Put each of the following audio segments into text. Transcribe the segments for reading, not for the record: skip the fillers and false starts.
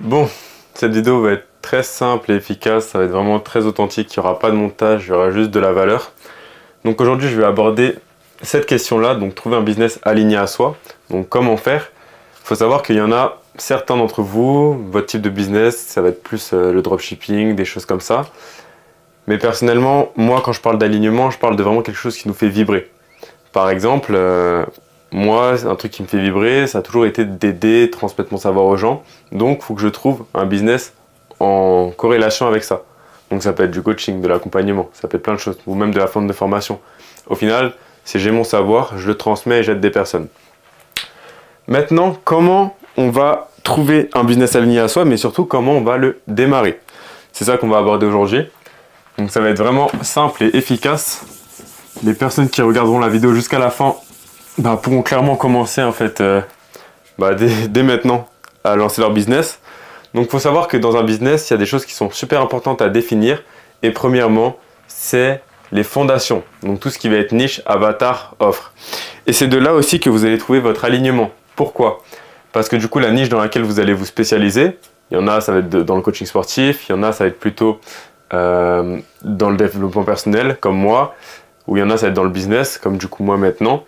Bon, cette vidéo va être très simple et efficace, ça va être vraiment très authentique, il n'y aura pas de montage, il y aura juste de la valeur. Donc aujourd'hui je vais aborder cette question-là, donc trouver un business aligné à soi. Donc comment faire? Il faut savoir qu'il y en a certains d'entre vous, votre type de business, ça va être plus le dropshipping, des choses comme ça. Mais personnellement, moi quand je parle d'alignement, je parle de vraiment quelque chose qui nous fait vibrer. Par exemple, moi, un truc qui me fait vibrer, ça a toujours été d'aider, transmettre mon savoir aux gens. Donc, il faut que je trouve un business en corrélation avec ça. Donc, ça peut être du coaching, de l'accompagnement, ça peut être plein de choses, ou même de la forme de formation. Au final, c'est j'ai mon savoir, je le transmets et j'aide des personnes. Maintenant, comment on va trouver un business aligné à soi, mais surtout, comment on va le démarrer? C'est ça qu'on va aborder aujourd'hui. Donc, ça va être vraiment simple et efficace. Les personnes qui regarderont la vidéo jusqu'à la fin pourront clairement commencer en fait dès maintenant à lancer leur business. Donc il faut savoir que dans un business, il y a des choses qui sont super importantes à définir. Et premièrement, c'est les fondations. Donc tout ce qui va être niche, avatar, offre. Et c'est de là aussi que vous allez trouver votre alignement. Pourquoi? Parce que du coup, la niche dans laquelle vous allez vous spécialiser, il y en a, ça va être dans le coaching sportif, il y en a, ça va être plutôt dans le développement personnel, comme moi, ou il y en a, ça va être dans le business, comme du coup moi maintenant.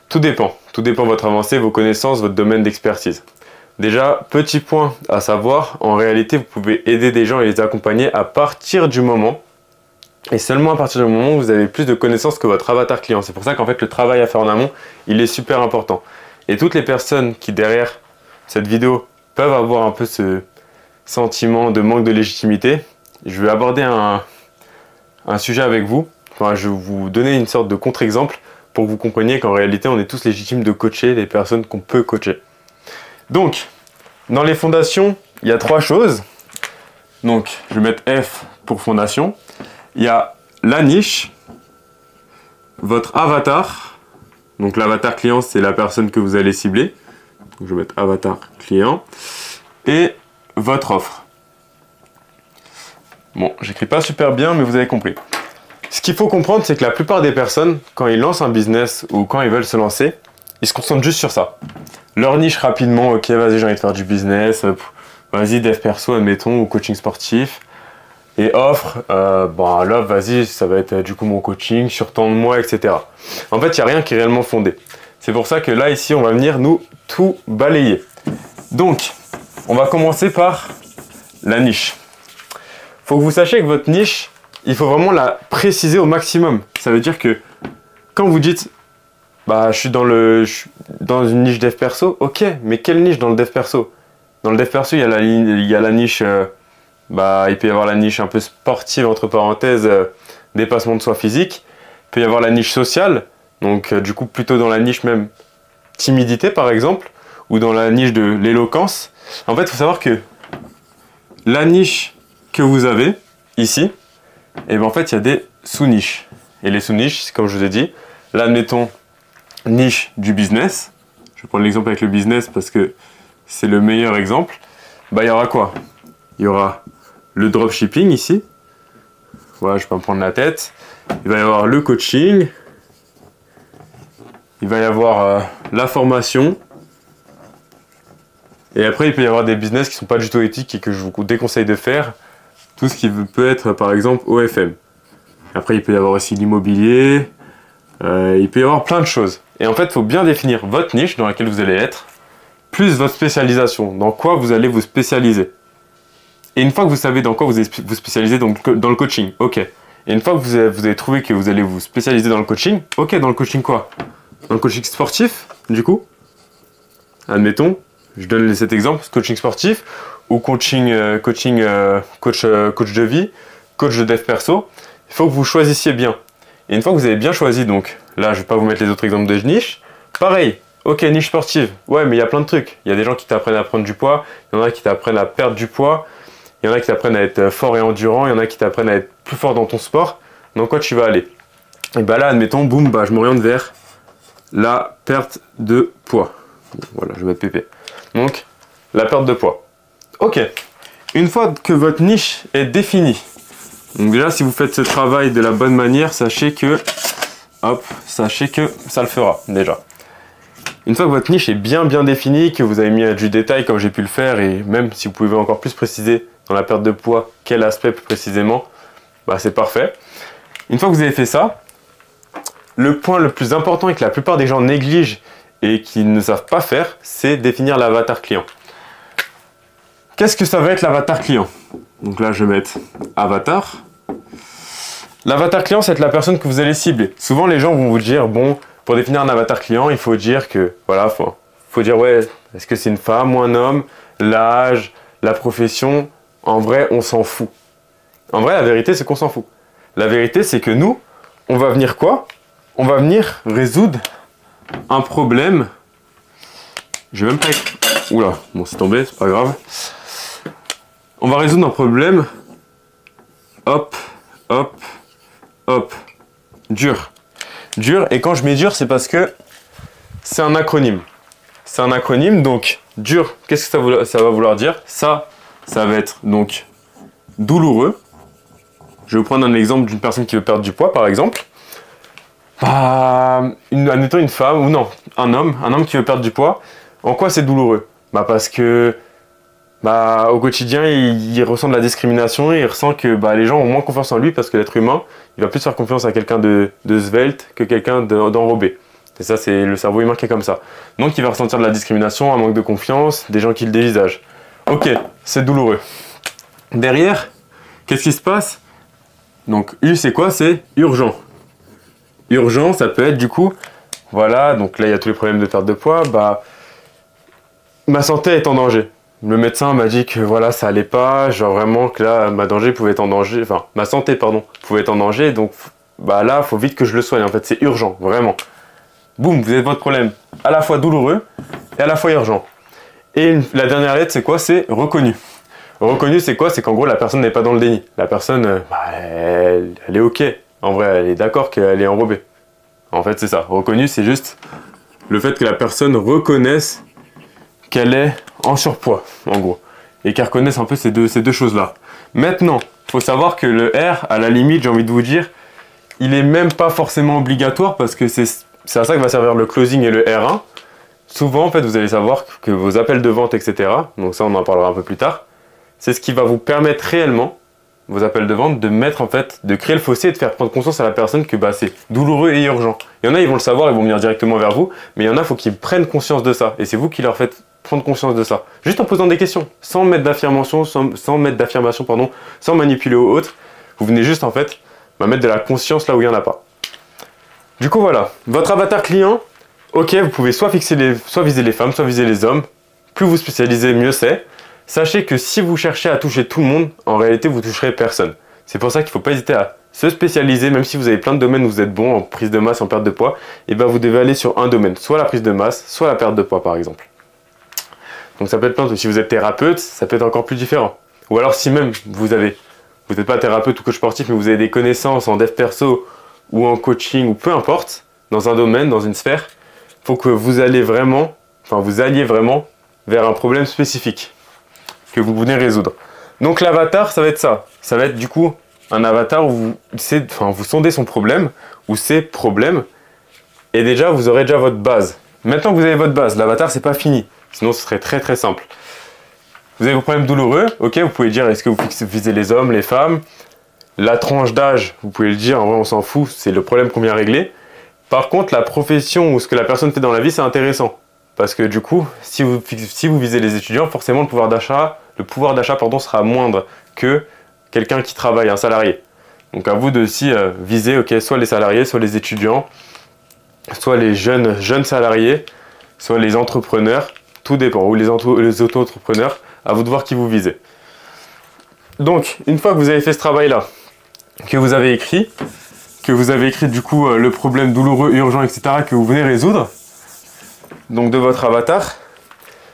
Tout dépend de votre avancée, vos connaissances, votre domaine d'expertise. Déjà, petit point à savoir, en réalité, vous pouvez aider des gens et les accompagner à partir du moment, et seulement à partir du moment où vous avez plus de connaissances que votre avatar client. C'est pour ça qu'en fait, le travail à faire en amont, il est super important. Et toutes les personnes qui, derrière cette vidéo, peuvent avoir un peu ce sentiment de manque de légitimité, je vais aborder un sujet avec vous. Enfin, je vais vous donner une sorte de contre-exemple pour que vous compreniez qu'en réalité, on est tous légitimes de coacher les personnes qu'on peut coacher. Donc, dans les fondations, il y a 3 choses. Donc, je vais mettre F pour fondation. Il y a la niche, votre avatar. Donc, l'avatar client, c'est la personne que vous allez cibler. Donc, je vais mettre avatar client. Et votre offre. Bon, j'écris pas super bien, mais vous avez compris. Ce qu'il faut comprendre, c'est que la plupart des personnes, quand ils lancent un business ou quand ils veulent se lancer, ils se concentrent juste sur ça. Leur niche rapidement, ok, vas-y, j'ai envie de faire du business, vas-y, dev perso, admettons, ou coaching sportif. Et offre, là, vas-y, ça va être du coup mon coaching, sur tant de mois, etc. En fait, il n'y a rien qui est réellement fondé. C'est pour ça que là, ici, on va venir nous tout balayer. Donc, on va commencer par la niche. Il faut que vous sachiez que votre niche, il faut vraiment la préciser au maximum. Ça veut dire que quand vous dites je suis dans une niche dev perso, ok, mais quelle niche dans le dev perso? Dans le dev perso, il y a la niche, il peut y avoir la niche un peu sportive, entre parenthèses, dépassement de soi physique. Il peut y avoir la niche sociale, donc du coup plutôt dans la niche même timidité par exemple, ou dans la niche de l'éloquence. En fait, il faut savoir que la niche que vous avez ici, et en fait, il y a des sous-niches. Et les sous-niches, c'est comme je vous ai dit, là, admettons, niche du business. Je vais prendre l'exemple avec le business parce que c'est le meilleur exemple. Il y aura quoi? Il y aura le dropshipping ici. Voilà, je vais pas me prendre la tête. Il va y avoir le coaching. Il va y avoir la formation. Et après, il peut y avoir des business qui ne sont pas du tout éthiques et que je vous déconseille de faire. Tout ce qui peut être par exemple OFM. Après il peut y avoir aussi l'immobilier, il peut y avoir plein de choses. Et en fait il faut bien définir votre niche dans laquelle vous allez être, plus votre spécialisation, dans quoi vous allez vous spécialiser. Et une fois que vous savez dans quoi vous allez vous spécialiser, donc dans le coaching, ok. Et une fois que vous avez trouvé que vous allez vous spécialiser dans le coaching, ok, dans le coaching quoi? Dans le coaching sportif, du coup, admettons, je donne cet exemple, coaching sportif, ou coach de vie, coach de dev perso, il faut que vous choisissiez bien. Et une fois que vous avez bien choisi, donc là je ne vais pas vous mettre les autres exemples de niche, pareil, ok, niche sportive, ouais, mais il y a plein de trucs. Il y a des gens qui t'apprennent à prendre du poids, il y en a qui t'apprennent à perdre du poids, il y en a qui t'apprennent à être fort et endurant, il y en a qui t'apprennent à être plus fort dans ton sport. Dans quoi tu vas aller? Et là, admettons, boum, je m'oriente vers la perte de poids. Voilà, je vais mettre PP. Donc, la perte de poids. Ok, une fois que votre niche est définie, donc déjà si vous faites ce travail de la bonne manière, sachez que ça le fera déjà. Une fois que votre niche est bien définie, que vous avez mis du détail comme j'ai pu le faire, et même si vous pouvez encore plus préciser dans la perte de poids quel aspect plus précisément, bah c'est parfait. Une fois que vous avez fait ça, le point le plus important et que la plupart des gens négligent et qui ne savent pas faire, c'est définir l'avatar client. Qu'est-ce que ça va être l'avatar client? Donc là, je vais mettre avatar. L'avatar client, c'est la personne que vous allez cibler. Souvent, les gens vont vous dire, bon, pour définir un avatar client, il faut dire que, voilà, faut dire, ouais, est-ce que c'est une femme ou un homme, l'âge, la profession. En vrai, on s'en fout. En vrai, la vérité, c'est qu'on s'en fout. La vérité, c'est que nous, on va venir quoi? On va venir résoudre un problème. Je vais même pas... Oula, bon, c'est tombé, c'est pas grave. On va résoudre un problème. Hop, hop, hop. Dur. Dur, et quand je mets dur, c'est parce que c'est un acronyme. C'est un acronyme, donc dur, qu'est-ce que ça va vouloir dire? Ça va être donc douloureux. Je vais vous prendre un exemple d'une personne qui veut perdre du poids, par exemple. Bah, admettons une femme, ou non, un homme qui veut perdre du poids. En quoi c'est douloureux? Bah parce que au quotidien, il ressent de la discrimination et il ressent que les gens ont moins confiance en lui parce que l'être humain, il va plus faire confiance à quelqu'un de svelte que quelqu'un d'enrobé. Et ça, c'est le cerveau humain qui est comme ça. Donc il va ressentir de la discrimination, un manque de confiance, des gens qui le dévisagent. Ok, c'est douloureux. Derrière, qu'est-ce qui se passe? Donc U, c'est quoi? C'est urgent. Urgent, ça peut être du coup, voilà, donc là il y a tous les problèmes de perte de poids, ma santé est en danger. Le médecin m'a dit que voilà, ça allait pas, genre vraiment que là, ma santé pouvait être en danger, pouvait être en danger, donc là, faut vite que je le soigne, en fait, c'est urgent, vraiment. Boum, vous avez votre problème à la fois douloureux et à la fois urgent. Et la dernière lettre, c'est quoi? C'est reconnu. Reconnu, c'est quoi? C'est qu'en gros, la personne n'est pas dans le déni. La personne, elle est ok. En vrai, elle est d'accord qu'elle est enrobée. En fait, c'est ça. Reconnu, c'est juste le fait que la personne reconnaisse qu'elle est en surpoids, en gros. Et qu'elle reconnaisse un peu ces deux choses-là. Maintenant, il faut savoir que le R, à la limite, j'ai envie de vous dire, il est même pas forcément obligatoire parce que c'est à ça que va servir le closing et le R1. Souvent, en fait, vous allez savoir que vos appels de vente, etc., donc ça, on en parlera un peu plus tard, c'est ce qui va vous permettre réellement, vos appels de vente, de créer le fossé et de faire prendre conscience à la personne que c'est douloureux et urgent. Il y en a, ils vont le savoir, ils vont venir directement vers vous, mais il y en a, il faut qu'ils prennent conscience de ça. Et c'est vous qui leur faites prendre conscience de ça. Juste en posant des questions, sans mettre d'affirmation, sans manipuler ou autre. Vous venez juste, en fait, mettre de la conscience là où il n'y en a pas. Du coup, voilà. Votre avatar client, ok, vous pouvez soit viser les femmes, soit viser les hommes. Plus vous spécialisez, mieux c'est. Sachez que si vous cherchez à toucher tout le monde, en réalité, vous toucherez personne. C'est pour ça qu'il ne faut pas hésiter à se spécialiser, même si vous avez plein de domaines où vous êtes bon en prise de masse, en perte de poids, et vous devez aller sur un domaine, soit la prise de masse, soit la perte de poids, par exemple. Donc ça peut être plein de... Si vous êtes thérapeute, ça peut être encore plus différent. Ou alors si même vous n'êtes pas thérapeute ou coach sportif, mais vous avez des connaissances en dev perso ou en coaching ou peu importe, dans un domaine, dans une sphère, il faut que vous alliez vraiment vers un problème spécifique que vous venez résoudre. Donc l'avatar, ça va être ça. Ça va être du coup un avatar où vous sondez son problème ou ses problèmes et déjà vous aurez déjà votre base. Maintenant que vous avez votre base, l'avatar c'est pas fini. Sinon ce serait très très simple. Vous avez vos problèmes douloureux, ok, vous pouvez dire est-ce que vous visez les hommes, les femmes. La tranche d'âge, vous pouvez le dire, en vrai on s'en fout, c'est le problème qu'on vient régler. Par contre la profession ou ce que la personne fait dans la vie c'est intéressant. Parce que du coup, si vous visez les étudiants, forcément le pouvoir d'achat sera moindre que quelqu'un qui travaille, un salarié. Donc à vous de aussi viser soit les salariés, soit les étudiants, soit les jeunes salariés, soit les entrepreneurs, tout dépend, ou les auto-entrepreneurs, à vous de voir qui vous visez. Donc, une fois que vous avez fait ce travail-là, que vous avez écrit du coup le problème douloureux, urgent, etc., que vous venez résoudre, donc de votre avatar,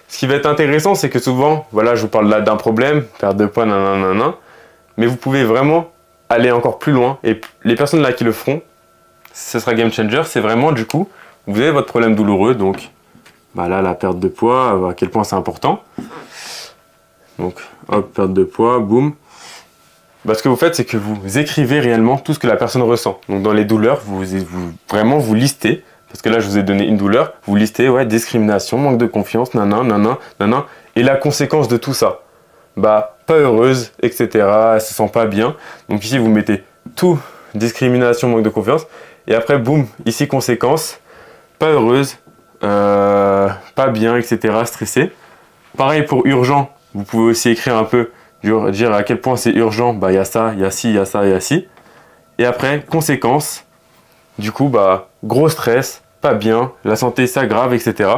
ce qui va être intéressant, c'est que souvent, voilà, je vous parle là d'un problème, perte de poids, nanana, mais vous pouvez vraiment aller encore plus loin, et les personnes là qui le feront, ce sera game changer, c'est vraiment du coup, vous avez votre problème douloureux, donc là, la perte de poids, à quel point c'est important. Donc, hop, perte de poids, boum. Ce que vous faites, c'est que vous écrivez réellement tout ce que la personne ressent. Donc, dans les douleurs, vous listez parce que là, je vous ai donné une douleur, vous listez, ouais, discrimination, manque de confiance, nanan, nanan, nanan, et la conséquence de tout ça, bah, pas heureuse, etc., elle se sent pas bien. Donc ici, vous mettez tout, discrimination, manque de confiance, et après, boum, ici, conséquence, pas heureuse, pas bien, etc., stressée. Pareil pour urgent, vous pouvez aussi écrire un peu, dire à quel point c'est urgent, bah, il y a ça, il y a ci, il y a ça, il y a ci. Et après, conséquence, du coup, bah, gros stress, pas bien, la santé s'aggrave, etc.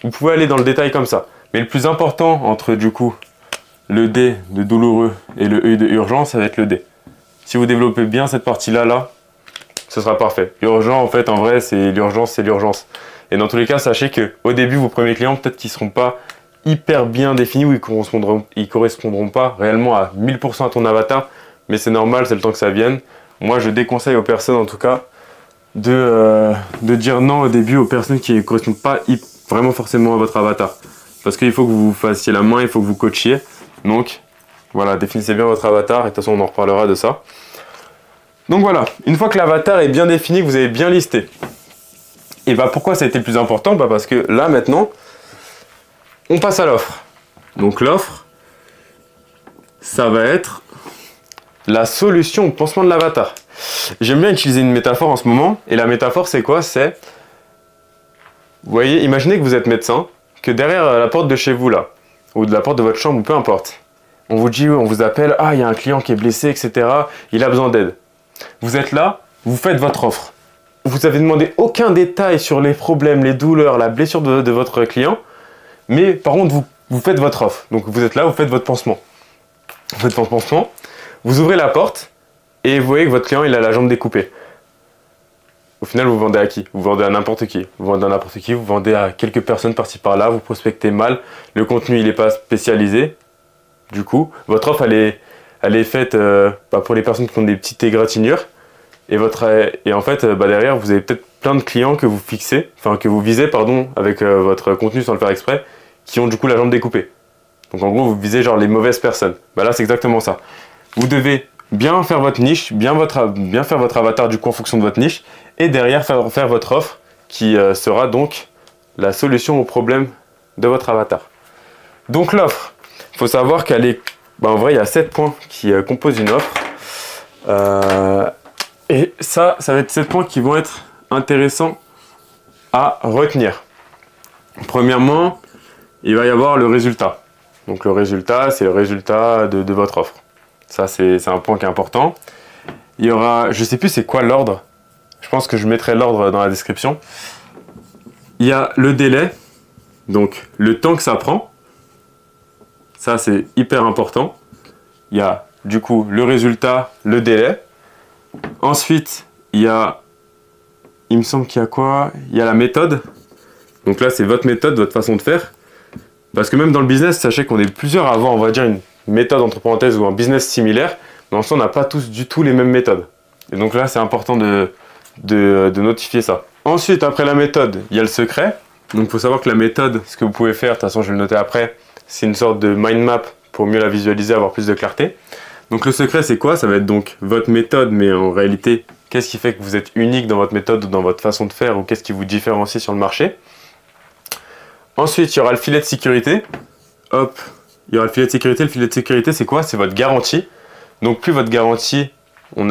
Vous pouvez aller dans le détail comme ça. Mais le plus important entre, du coup, le D de douloureux et le E de urgent, ça va être le D. Si vous développez bien cette partie-là, là, ce sera parfait. Urgent, en fait, en vrai, c'est l'urgence, c'est l'urgence. Et dans tous les cas, sachez qu'au début, vos premiers clients, peut-être qu'ils ne seront pas hyper bien définis ou ils correspondront pas réellement à 1000% à ton avatar. Mais c'est normal, c'est le temps que ça vienne. Moi, je déconseille aux personnes, en tout cas, de dire non au début aux personnes qui ne correspondent pas vraiment forcément à votre avatar. Parce qu'il faut que vous fassiez la main, il faut que vous coachiez. Donc, voilà, définissez bien votre avatar. Et de toute façon, on en reparlera de ça. Donc voilà, une fois que l'avatar est bien défini, que vous avez bien listé. Et bah pourquoi ça a été le plus important? Bah parce que là, maintenant, on passe à l'offre. Donc l'offre, ça va être la solution au pansement de l'avatar. J'aime bien utiliser une métaphore en ce moment. Et la métaphore, c'est quoi? C'est, vous voyez, imaginez que vous êtes médecin, que derrière la porte de chez vous, là, ou de la porte de votre chambre, ou peu importe, on vous dit, on vous appelle, ah, il y a un client qui est blessé, etc. Il a besoin d'aide. Vous êtes là, vous faites votre offre. Vous avez demandé aucun détail sur les problèmes, les douleurs, la blessure de votre client. Mais par contre, vous faites votre offre. Donc vous êtes là, vous faites votre pansement. Vous faites votre pansement, vous ouvrez la porte et vous voyez que votre client il a la jambe découpée. Au final, vous vendez à qui? Vous vendez à n'importe qui. Vous vendez à n'importe qui, vous vendez à quelques personnes par-ci par-là, vous prospectez mal, le contenu il n'est pas spécialisé. Du coup, votre offre elle est faite pour les personnes qui ont des petites égratignures. Et en fait, derrière, vous avez peut-être plein de clients que vous fixez, enfin que vous visez, pardon, avec votre contenu sans le faire exprès, qui ont du coup la jambe découpée. Donc en gros, vous visez genre les mauvaises personnes. Bah là, c'est exactement ça. Vous devez bien faire votre niche, bien faire votre avatar du coup en fonction de votre niche, et derrière faire votre offre qui sera donc la solution au problème de votre avatar. Donc l'offre, il faut savoir qu'elle est, en vrai, il y a 7 points qui composent une offre. Et ça va être 7 points qui vont être intéressants à retenir. Premièrement, il va y avoir le résultat. Donc le résultat, c'est le résultat de votre offre. Ça, c'est un point qui est important. Il y aura, je ne sais plus c'est quoi l'ordre. Je pense que je mettrai l'ordre dans la description. Il y a le délai, donc le temps que ça prend. Ça, c'est hyper important. Il y a du coup le résultat, le délai. Ensuite, il me semble qu'il y a quoi? Il y a la méthode. Donc là, c'est votre méthode, votre façon de faire. Parce que même dans le business, sachez qu'on est plusieurs à avoir, on va dire, une méthode entre parenthèses ou un business similaire. Mais en soi, on n'a pas tous du tout les mêmes méthodes. Et donc là, c'est important de notifier ça. Ensuite, après la méthode, il y a le secret. Donc il faut savoir que la méthode, ce que vous pouvez faire, de toute façon, je vais le noter après, c'est une sorte de mind map pour mieux la visualiser, avoir plus de clarté. Donc le secret, c'est quoi? Ça va être donc votre méthode, mais en réalité, qu'est-ce qui fait que vous êtes unique dans votre méthode ou dans votre façon de faire, ou qu'est-ce qui vous différencie sur le marché? Ensuite, il y aura le filet de sécurité. Hop, il y aura le filet de sécurité. Le filet de sécurité, c'est quoi? C'est votre garantie. Donc plus votre garantie, on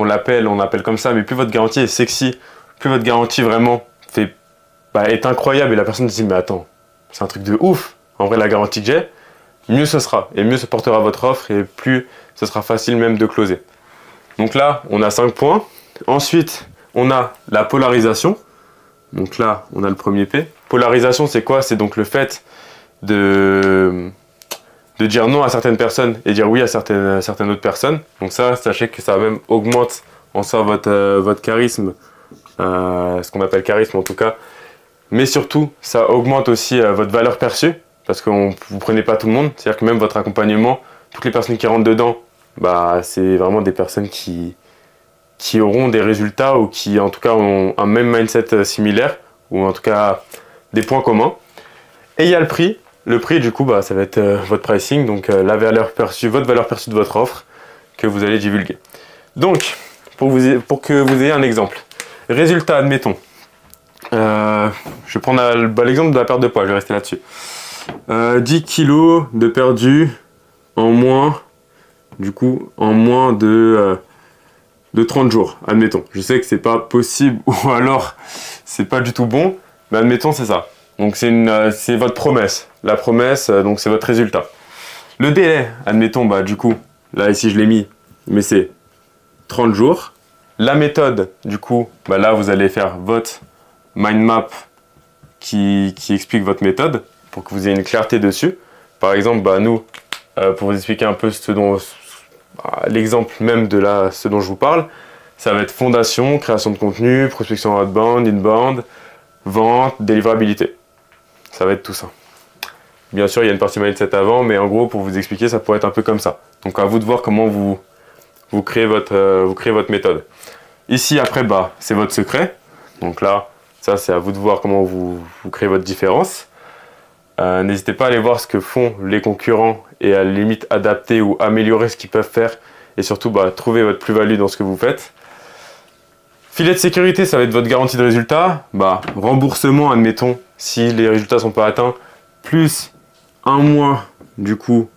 l'appelle comme ça, mais plus votre garantie est sexy, plus votre garantie vraiment est incroyable et la personne se dit mais attends, c'est un truc de ouf. En vrai, la garantie que j'ai, mieux ce sera et mieux se portera votre offre et plus ce sera facile même de closer. Donc là, on a 5 points. Ensuite, on a la polarisation. Donc là, on a le premier P. Polarisation, c'est quoi? C'est donc le fait de dire non à certaines personnes et dire oui à certaines autres personnes. Donc ça, sachez que ça même augmente en soi votre charisme, ce qu'on appelle charisme en tout cas. Mais surtout, ça augmente aussi votre valeur perçue parce que vous ne prenez pas tout le monde. C'est-à-dire que même votre accompagnement, toutes les personnes qui rentrent dedans, c'est vraiment des personnes qui auront des résultats ou qui en tout cas ont un même mindset similaire ou en tout cas des points communs. Et il y a le prix. Le prix du coup ça va être votre pricing, donc la valeur perçue, votre valeur perçue de votre offre que vous allez divulguer. Donc pour que vous ayez un exemple. Résultat, admettons, Je vais prendre l'exemple de la perte de poids, je vais rester là-dessus. 10 kilos de perdu en moins, du coup, en moins de 30 jours, admettons. Je sais que c'est pas possible ou alors c'est pas du tout bon, mais admettons c'est ça. Donc c'est votre promesse. La promesse, donc c'est votre résultat. Le délai, admettons, bah du coup, là ici je l'ai mis, mais c'est 30 jours. La méthode, du coup, bah là vous allez faire votre mind map qui explique votre méthode pour que vous ayez une clarté dessus. Par exemple, bah nous, pour vous expliquer un peu l'exemple même de ce dont je vous parle, ça va être fondation, création de contenu, prospection outbound, inbound, vente, délivrabilité. Ça va être tout ça. Bien sûr, il y a une partie mindset avant, mais en gros, pour vous expliquer, ça pourrait être un peu comme ça. Donc, à vous de voir comment vous créez votre méthode. Ici, après, bah, c'est votre secret. Donc là, ça, c'est à vous de voir comment vous créez votre différence. N'hésitez pas à aller voir ce que font les concurrents et à la limite adapter ou améliorer ce qu'ils peuvent faire. Et surtout, bah, trouver votre plus-value dans ce que vous faites. Filet de sécurité, ça va être votre garantie de résultat. Bah, remboursement, admettons, si les résultats ne sont pas atteints, plus un mois, du coup,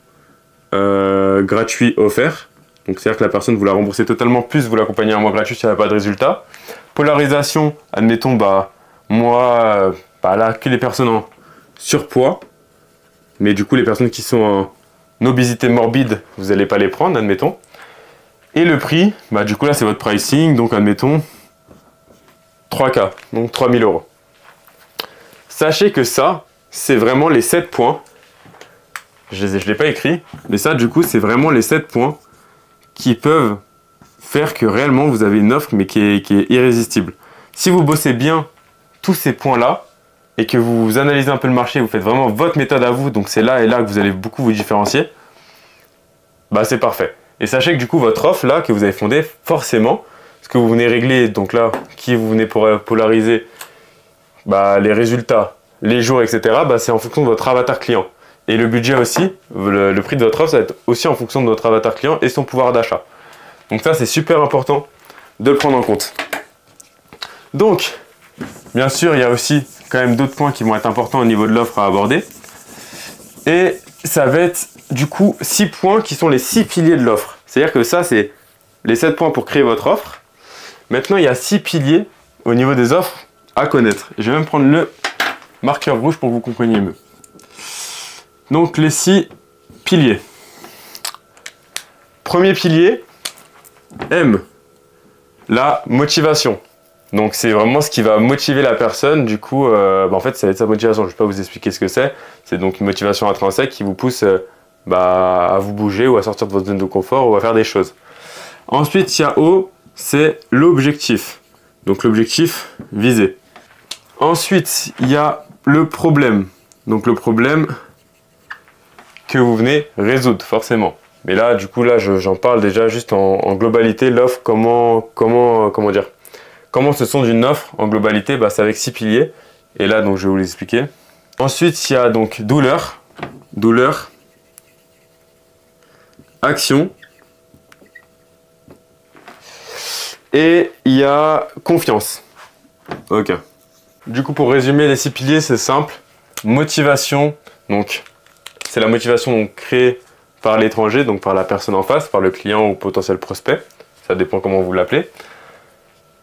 gratuit offert. Donc, c'est-à-dire que la personne, vous la remboursez totalement, plus vous l'accompagnez un mois gratuit si elle n'a pas de résultat. Polarisation, admettons, bah, moi, bah, là, que les personnes en surpoids. Mais du coup, les personnes qui sont en obésité morbide, vous n'allez pas les prendre, admettons. Et le prix, bah, du coup, là, c'est votre pricing. Donc, admettons, 3K, donc 3000 €. Sachez que ça, c'est vraiment les 7 points. Je ne l'ai pas écrit, mais ça, du coup, c'est vraiment les 7 points qui peuvent faire que réellement, vous avez une offre, mais qui est irrésistible. Si vous bossez bien tous ces points-là, et que vous analysez un peu le marché, vous faites vraiment votre méthode à vous, donc c'est là et là que vous allez beaucoup vous différencier, bah c'est parfait. Et sachez que du coup, votre offre, là, que vous avez fondée, forcément, ce que vous venez régler, donc là, qui vous venez pour polariser, bah, les résultats, les jours, etc., bah, c'est en fonction de votre avatar client. Et le budget aussi, le prix de votre offre, ça va être aussi en fonction de votre avatar client et son pouvoir d'achat. Donc ça, c'est super important de le prendre en compte. Donc, bien sûr, il y a aussi quand même d'autres points qui vont être importants au niveau de l'offre à aborder. Et ça va être du coup 6 points qui sont les 6 piliers de l'offre. C'est-à-dire que ça, c'est les 7 points pour créer votre offre. Maintenant, il y a 6 piliers au niveau des offres à connaître. Je vais même prendre le marqueur rouge pour que vous compreniez mieux. Donc, les 6 piliers. Premier pilier, M, la motivation. Donc, c'est vraiment ce qui va motiver la personne. Du coup, en fait, ça va être sa motivation. Je ne vais pas vous expliquer ce que c'est. C'est donc une motivation intrinsèque qui vous pousse à vous bouger ou à sortir de votre zone de confort ou à faire des choses. Ensuite, il y a O, c'est l'objectif. Donc, l'objectif visé. Ensuite, il y a le problème. Donc, le problème que vous venez résoudre, forcément. Mais là, du coup, là, j'en parle déjà juste en globalité. L'offre, comment dire, comment se sonde une offre en globalité, bah, c'est avec 6 piliers. Et là, donc, je vais vous l'expliquer. Ensuite, il y a donc douleur, action. Et il y a confiance. Ok. Du coup, pour résumer les 6 piliers, c'est simple. Motivation, donc c'est la motivation donc, créée par l'étranger, donc par la personne en face, par le client ou potentiel prospect. Ça dépend comment vous l'appelez.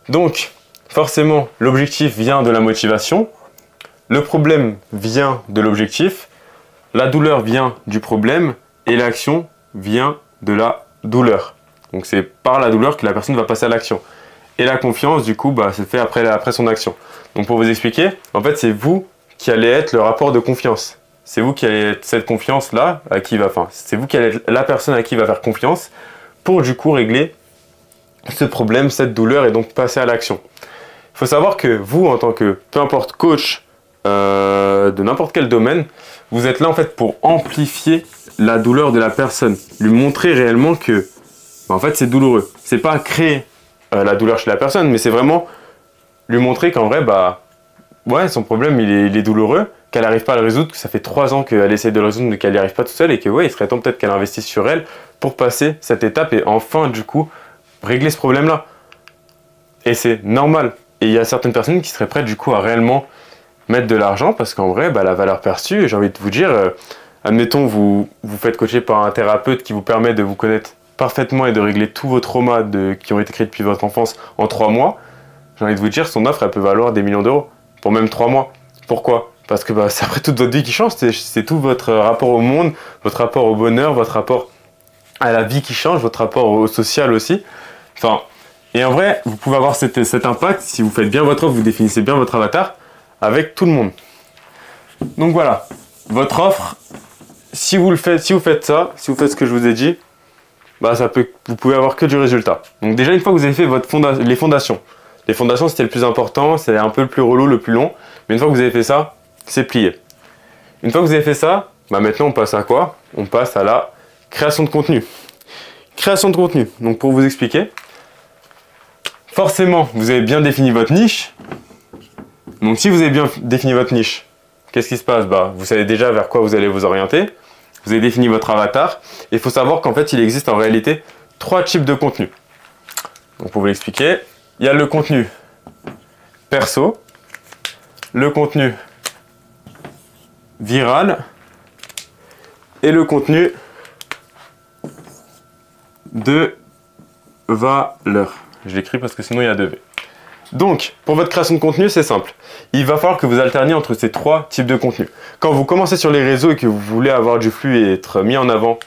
Donc, forcément, l'objectif vient de la motivation. Le problème vient de l'objectif. La douleur vient du problème. Et l'action vient de la douleur. Donc, c'est par la douleur que la personne va passer à l'action. Et la confiance, du coup, bah, se fait après son action. Donc, pour vous expliquer, en fait, c'est vous qui allez être le rapport de confiance. C'est vous qui allez être cette confiance-là, c'est vous qui allez être la personne à qui il va faire confiance pour, du coup, régler ce problème, cette douleur et donc passer à l'action. Il faut savoir que vous, en tant que, peu importe, coach de n'importe quel domaine, vous êtes là, en fait, pour amplifier la douleur de la personne. Lui montrer réellement que, en fait, c'est douloureux. C'est pas créer la douleur chez la personne, mais c'est vraiment lui montrer qu'en vrai, bah, ouais, son problème, il est douloureux, qu'elle n'arrive pas à le résoudre, que ça fait 3 ans qu'elle essaie de le résoudre, mais qu'elle n'y arrive pas toute seule, et que ouais, il serait temps peut-être qu'elle investisse sur elle pour passer cette étape et enfin, du coup, régler ce problème-là. Et c'est normal. Et il y a certaines personnes qui seraient prêtes du coup à réellement mettre de l'argent parce qu'en vrai, la valeur perçue, j'ai envie de vous dire, admettons, vous faites coacher par un thérapeute qui vous permet de vous connaître parfaitement et de régler tous vos traumas qui ont été créés depuis votre enfance en 3 mois. J'ai envie de vous dire, son offre, elle peut valoir des millions d'euros pour même 3 mois. Pourquoi? Parce que c'est après toute votre vie qui change, c'est tout votre rapport au monde, votre rapport au bonheur, votre rapport à la vie qui change, votre rapport au social aussi. Enfin, et en vrai, vous pouvez avoir cet impact si vous faites bien votre offre, vous définissez bien votre avatar avec tout le monde. Donc voilà, votre offre, si vous faites ça, si vous faites ce que je vous ai dit, vous pouvez avoir que du résultat. Donc déjà, une fois que vous avez fait les fondations c'était le plus important, c'est un peu le plus relou, le plus long, mais une fois que vous avez fait ça, c'est plié. Une fois que vous avez fait ça, maintenant on passe à quoi? On passe à la création de contenu. Création de contenu, donc pour vous expliquer, forcément, vous avez bien défini votre niche. Donc si vous avez bien défini votre niche, qu'est-ce qui se passe? Vous savez déjà vers quoi vous allez vous orienter. Vous avez défini votre avatar. Et il faut savoir qu'en fait, il existe en réalité 3 types de contenu. Donc pour vous l'expliquer, il y a le contenu perso, le contenu viral et le contenu de valeur. Je l'écris parce que sinon il y a 2 V. Donc, pour votre création de contenu, c'est simple. Il va falloir que vous alterniez entre ces 3 types de contenu. Quand vous commencez sur les réseaux et que vous voulez avoir du flux et être mis en avant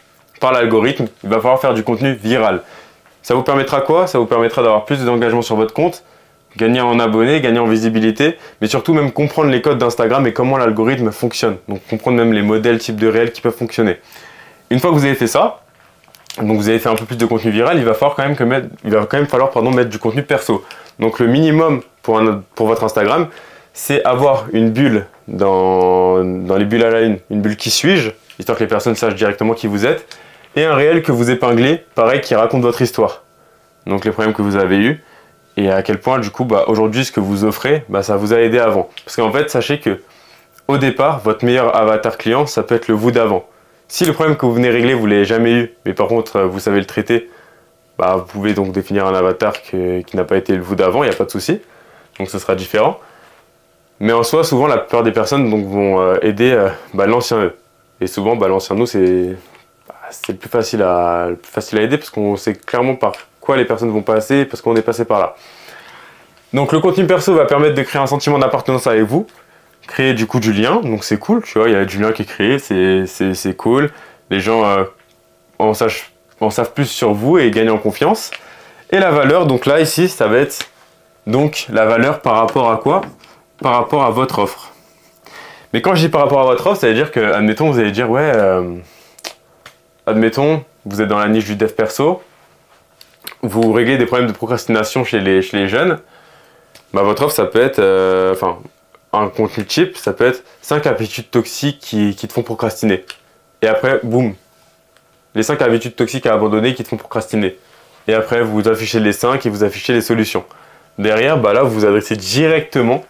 par l'algorithme, il va falloir faire du contenu viral. Ça vous permettra quoi? Ça vous permettra d'avoir plus d'engagement sur votre compte, gagner en abonnés, gagner en visibilité, mais surtout même comprendre les codes d'Instagram et comment l'algorithme fonctionne. Donc comprendre même les modèles types de réels qui peuvent fonctionner. Une fois que vous avez fait ça, donc vous avez fait un peu plus de contenu viral, il va quand même falloir mettre du contenu perso. Donc le minimum pour votre Instagram, c'est avoir une bulle dans les bulles à la une bulle qui suis-je, histoire que les personnes sachent directement qui vous êtes, et un réel que vous épinglez, pareil, qui raconte votre histoire. Donc les problèmes que vous avez eus, et à quel point du coup aujourd'hui ce que vous offrez, ça vous a aidé avant. Parce qu'en fait, sachez que au départ, votre meilleur avatar client, ça peut être le vous d'avant. Si le problème que vous venez régler, vous ne l'avez jamais eu, mais par contre vous savez le traiter, vous pouvez donc définir un avatar qui n'a pas été le vous d'avant, il n'y a pas de souci. Donc ce sera différent. Mais en soi, souvent la plupart des personnes vont aider l'ancien eux. Et souvent l'ancien nous, c'est le plus facile à aider parce qu'on sait clairement par quoi les personnes vont passer, parce qu'on est passé par là. Donc le contenu perso va permettre de créer un sentiment d'appartenance avec vous, créer du coup du lien, donc c'est cool, tu vois, il y a du lien qui est créé, c'est cool. Les gens en savent plus sur vous et gagnent en confiance. Et la valeur, donc là ici, ça va être donc la valeur par rapport à quoi? Par rapport à votre offre. Mais quand je dis par rapport à votre offre, ça veut dire que, admettons, vous allez dire, ouais, admettons, vous êtes dans la niche du dev perso, vous réglez des problèmes de procrastination chez les jeunes, votre offre, ça peut être, un contenu type, ça peut être 5 habitudes toxiques qui te font procrastiner. Et après, boum, les 5 habitudes toxiques à abandonner qui te font procrastiner. Et après, vous affichez les 5 et vous affichez les solutions. Derrière, là, vous vous adressez directement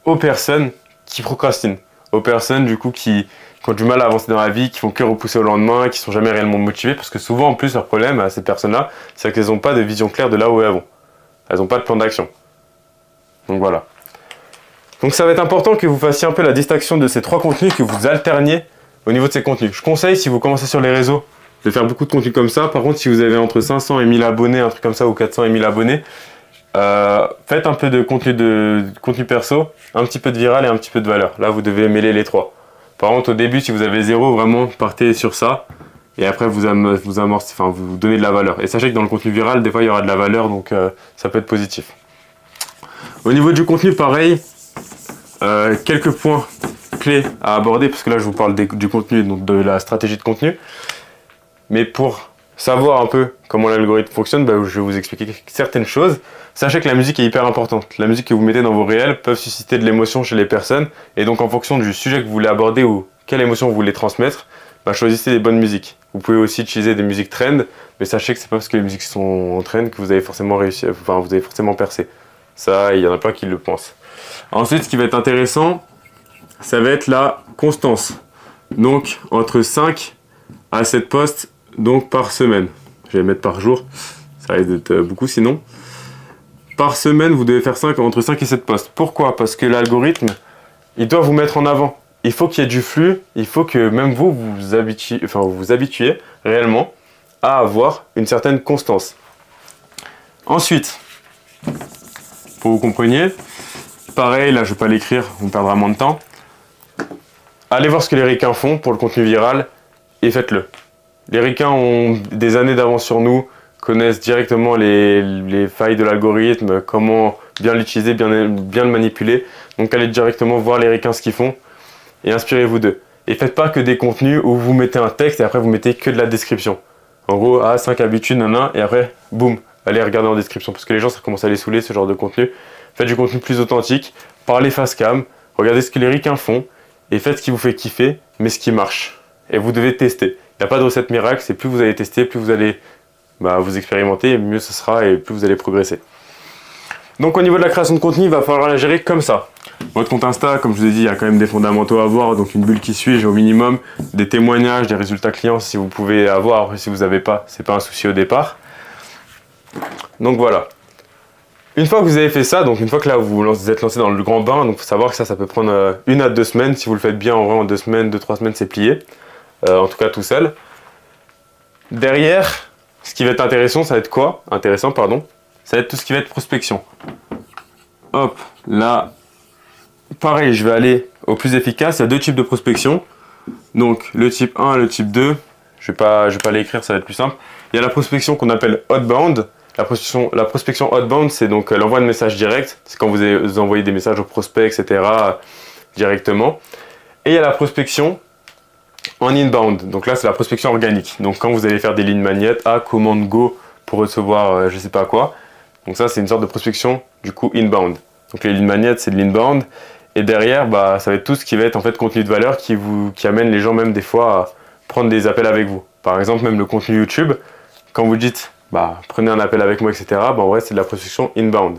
aux personnes qui procrastinent. Aux personnes, du coup, qui ont du mal à avancer dans la vie, qui font que repousser au lendemain, qui sont jamais réellement motivées. Parce que souvent, en plus, leur problème à ces personnes-là, c'est qu'elles n'ont pas de vision claire de là où elles vont. Elles n'ont pas de plan d'action. Donc voilà. Donc ça va être important que vous fassiez un peu la distinction de ces 3 contenus, que vous alterniez au niveau de ces contenus. Je conseille, si vous commencez sur les réseaux, de faire beaucoup de contenu comme ça. Par contre, si vous avez entre 500 et 1000 abonnés, un truc comme ça, ou 400 et 1000 abonnés, faites un peu de contenu perso, un petit peu de viral et un petit peu de valeur. Là, vous devez mêler les 3. Par contre, au début, si vous avez 0, vraiment, partez sur ça. Et après, vous donnez de la valeur. Et sachez que dans le contenu viral, des fois, il y aura de la valeur, donc ça peut être positif. Au niveau du contenu, pareil, quelques points clés à aborder, parce que là, je vous parle du contenu, donc de la stratégie de contenu. Mais pour savoir un peu comment l'algorithme fonctionne, je vais vous expliquer certaines choses. Sachez que la musique est hyper importante. La musique que vous mettez dans vos réels peut susciter de l'émotion chez les personnes. Et donc en fonction du sujet que vous voulez aborder ou quelle émotion vous voulez transmettre, choisissez des bonnes musiques. Vous pouvez aussi utiliser des musiques trend, mais sachez que c'est pas parce que les musiques sont en trend que vous avez forcément réussi, vous avez forcément percé. Ça, il y en a pas qui le pensent. Ensuite, ce qui va être intéressant, ça va être la constance. Donc entre 5 à 7 posts donc par semaine. Je vais mettre par jour, ça risque d'être beaucoup sinon. par semaine, vous devez faire entre 5 et 7 posts. Pourquoi? Parce que l'algorithme, il doit vous mettre en avant. Il faut qu'il y ait du flux, il faut que même vous vous habituiez réellement à avoir une certaine constance. Ensuite, pour que vous compreniez, pareil, là je ne vais pas l'écrire, on perdra moins de temps. Allez voir ce que les ricains font pour le contenu viral et faites-le. Les ricains ont des années d'avance sur nous, connaissent directement les failles de l'algorithme, comment bien l'utiliser, bien le manipuler. Donc allez directement voir les ricains ce qu'ils font et inspirez-vous d'eux. Et faites pas que des contenus où vous mettez un texte et après vous mettez que de la description. En gros, 5 habitudes, nanana, et après, boum, allez regarder en description. Parce que les gens, ça commence à les saouler, ce genre de contenu. Faites du contenu plus authentique, parlez face cam, regardez ce que les ricains font, et faites ce qui vous fait kiffer, mais ce qui marche. Et vous devez tester. Il n'y a pas de recette miracle, c'est plus vous allez tester, plus vous allez vous expérimenter, mieux ce sera et plus vous allez progresser. Donc au niveau de la création de contenu, il va falloir la gérer comme ça. Votre compte Insta, comme je vous ai dit, il y a quand même des fondamentaux à avoir, donc une bulle qui suit au minimum, des témoignages, des résultats clients si vous pouvez avoir, si vous n'avez pas, c'est pas un souci au départ. Donc voilà. Une fois que vous avez fait ça, donc une fois que là vous êtes lancé dans le grand bain, donc il faut savoir que ça peut prendre 1 à 2 semaines. Si vous le faites bien, en vrai en 2 semaines, 2-3 semaines c'est plié. En tout cas tout seul. Derrière, ce qui va être intéressant, ça va être quoi? Intéressant, pardon. Ça va être tout ce qui va être prospection. Hop, là, pareil, je vais aller au plus efficace. Il y a 2 types de prospection. Donc le type 1 et le type 2. Je vais pas l'écrire, ça va être plus simple. Il y a la prospection qu'on appelle outbound. La prospection outbound, c'est donc l'envoi de messages directs. C'est quand vous envoyez des messages aux prospects, etc. directement. Et il y a la prospection en inbound. Donc là, c'est la prospection organique. Donc quand vous allez faire des lignes magnettes à commande go pour recevoir je sais pas quoi. Donc ça, c'est une sorte de prospection du coup inbound. Donc les lignes magnettes, c'est de l'inbound. Et derrière, ça va être tout ce qui va être en fait contenu de valeur qui amène les gens même des fois à prendre des appels avec vous. Par exemple, même le contenu YouTube, quand vous dites prenez un appel avec moi, etc. En vrai, c'est de la prospection inbound.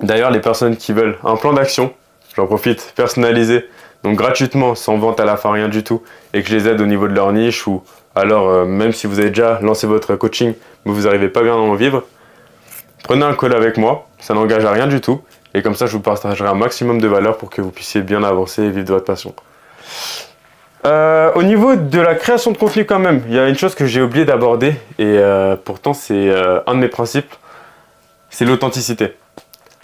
D'ailleurs, les personnes qui veulent un plan d'action, j'en profite, personnalisé, donc gratuitement, sans vente à la fin, rien du tout, et que je les aide au niveau de leur niche, ou alors même si vous avez déjà lancé votre coaching, mais vous n'arrivez pas bien à en vivre, prenez un call avec moi, ça n'engage à rien du tout, et comme ça, je vous partagerai un maximum de valeur pour que vous puissiez bien avancer et vivre de votre passion. Au niveau de la création de contenu quand même, il y a une chose que j'ai oublié d'aborder et pourtant c'est un de mes principes, c'est l'authenticité.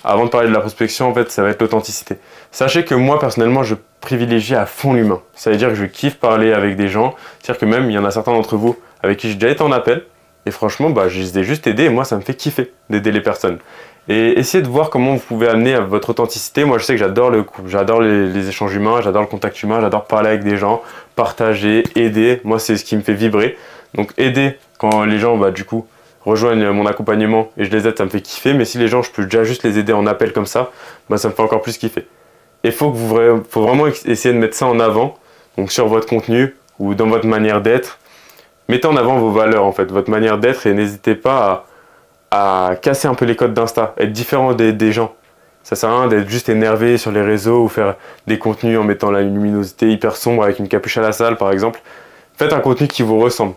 Avant de parler de la prospection, en fait, ça va être l'authenticité. Sachez que moi, personnellement, je privilégie à fond l'humain. Ça veut dire que je kiffe parler avec des gens. C'est-à-dire que même, il y en a certains d'entre vous avec qui j'ai déjà été en appel. Et franchement, je les ai juste aidés et moi, ça me fait kiffer d'aider les personnes. Et essayez de voir comment vous pouvez amener votre authenticité. Moi, je sais que j'adore les échanges humains, j'adore le contact humain, j'adore parler avec des gens, partager, aider. Moi, c'est ce qui me fait vibrer. Donc, aider quand les gens, du coup, rejoignent mon accompagnement et je les aide, ça me fait kiffer. Mais si les gens, je peux déjà juste les aider en appel comme ça, ça me fait encore plus kiffer. Et faut vraiment essayer de mettre ça en avant, donc sur votre contenu ou dans votre manière d'être. Mettez en avant vos valeurs, en fait, votre manière d'être et n'hésitez pas à casser un peu les codes d'Insta, être différent des gens. Ça sert à rien d'être juste énervé sur les réseaux ou faire des contenus en mettant la luminosité hyper sombre avec une capuche à la salle, par exemple. Faites un contenu qui vous ressemble.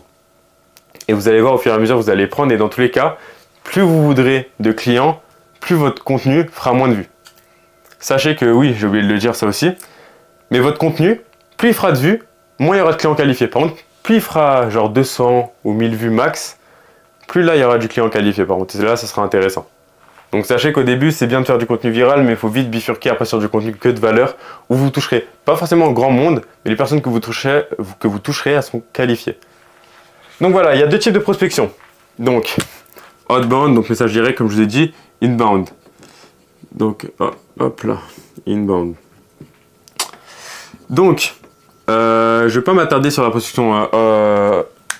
Et vous allez voir au fur et à mesure, vous allez prendre. Et dans tous les cas, plus vous voudrez de clients, plus votre contenu fera moins de vues. Sachez que, oui, j'ai oublié de le dire ça aussi, mais votre contenu, plus il fera de vues, moins il y aura de clients qualifiés. Par contre, plus il fera genre 200 ou 1000 vues max, plus là il y aura du client qualifié. Par contre, là ça sera intéressant. Donc sachez qu'au début c'est bien de faire du contenu viral, mais il faut vite bifurquer après sur du contenu que de valeur, où vous toucherez pas forcément grand monde, mais les personnes que vous toucherez elles seront qualifiées. Donc voilà, il y a 2 types de prospection. Donc outbound, donc message direct comme je vous ai dit, inbound. Donc hop là, inbound. Donc je ne vais pas m'attarder sur la prospection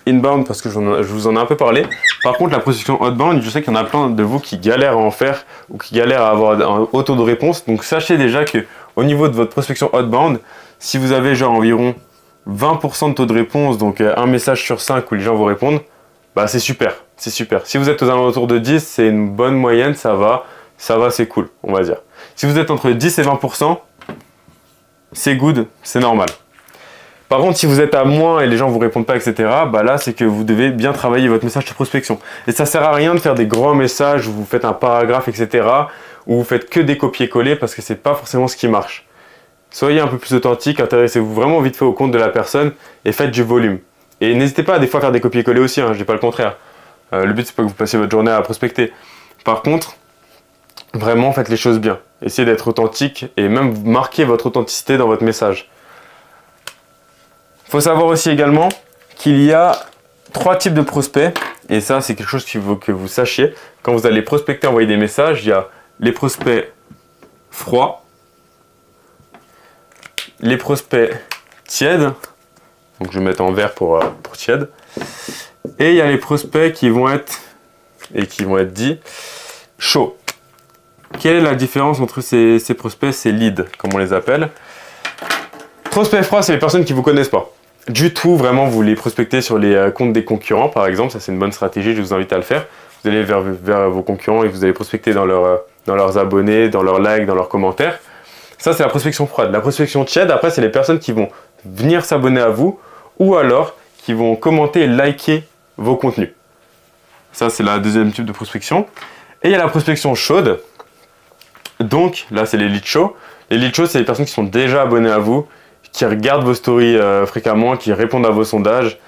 inbound parce que je vous en ai un peu parlé. Par contre, la prospection outbound, je sais qu'il y en a plein de vous qui galèrent à en faire ou qui galèrent à avoir un haut taux de réponse. Donc sachez déjà que au niveau de votre prospection outbound, si vous avez genre environ 20% de taux de réponse, donc un message sur 5 où les gens vous répondent, c'est super, c'est super. Si vous êtes aux alentours de 10, c'est une bonne moyenne, ça va, c'est cool, on va dire. Si vous êtes entre 10 et 20%, c'est good, c'est normal. Par contre, si vous êtes à moins et les gens vous répondent pas, etc., bah là, c'est que vous devez bien travailler votre message de prospection. Et ça sert à rien de faire des grands messages où vous faites un paragraphe, etc., où vous faites que des copier-coller parce que c'est pas forcément ce qui marche. Soyez un peu plus authentique, intéressez-vous vraiment vite fait au compte de la personne et faites du volume. Et n'hésitez pas à des fois à faire des copier-coller aussi, hein, je dis pas le contraire. Le but, c'est pas que vous passiez votre journée à prospecter. Par contre, vraiment, faites les choses bien. Essayez d'être authentique et même marquez votre authenticité dans votre message. Il faut savoir aussi également qu'il y a 3 types de prospects. Et ça, c'est quelque chose qu'il faut que vous sachiez. Quand vous allez prospecter, envoyer des messages, il y a les prospects froids, les prospects tièdes. Donc je vais mettre en vert pour tiède. Et il y a les prospects qui vont être dits chauds. Quelle est la différence entre ces prospects, ces leads, comme on les appelle? Prospects froids, c'est les personnes qui ne vous connaissent pas du tout. Vraiment, vous les prospectez sur les comptes des concurrents, par exemple. Ça, c'est une bonne stratégie, je vous invite à le faire. Vous allez vers vos concurrents et vous allez prospecter dans leurs abonnés, dans leurs likes, dans leurs commentaires. Ça, c'est la prospection froide. La prospection tiède, après, c'est les personnes qui vont venir s'abonner à vous ou alors qui vont commenter et liker vos contenus. Ça, c'est la deuxième type de prospection. Et il y a la prospection chaude. Donc, là, c'est les leads chauds. Les leads chauds, c'est les personnes qui sont déjà abonnées à vous, qui regardent vos stories fréquemment, qui répondent à vos sondages.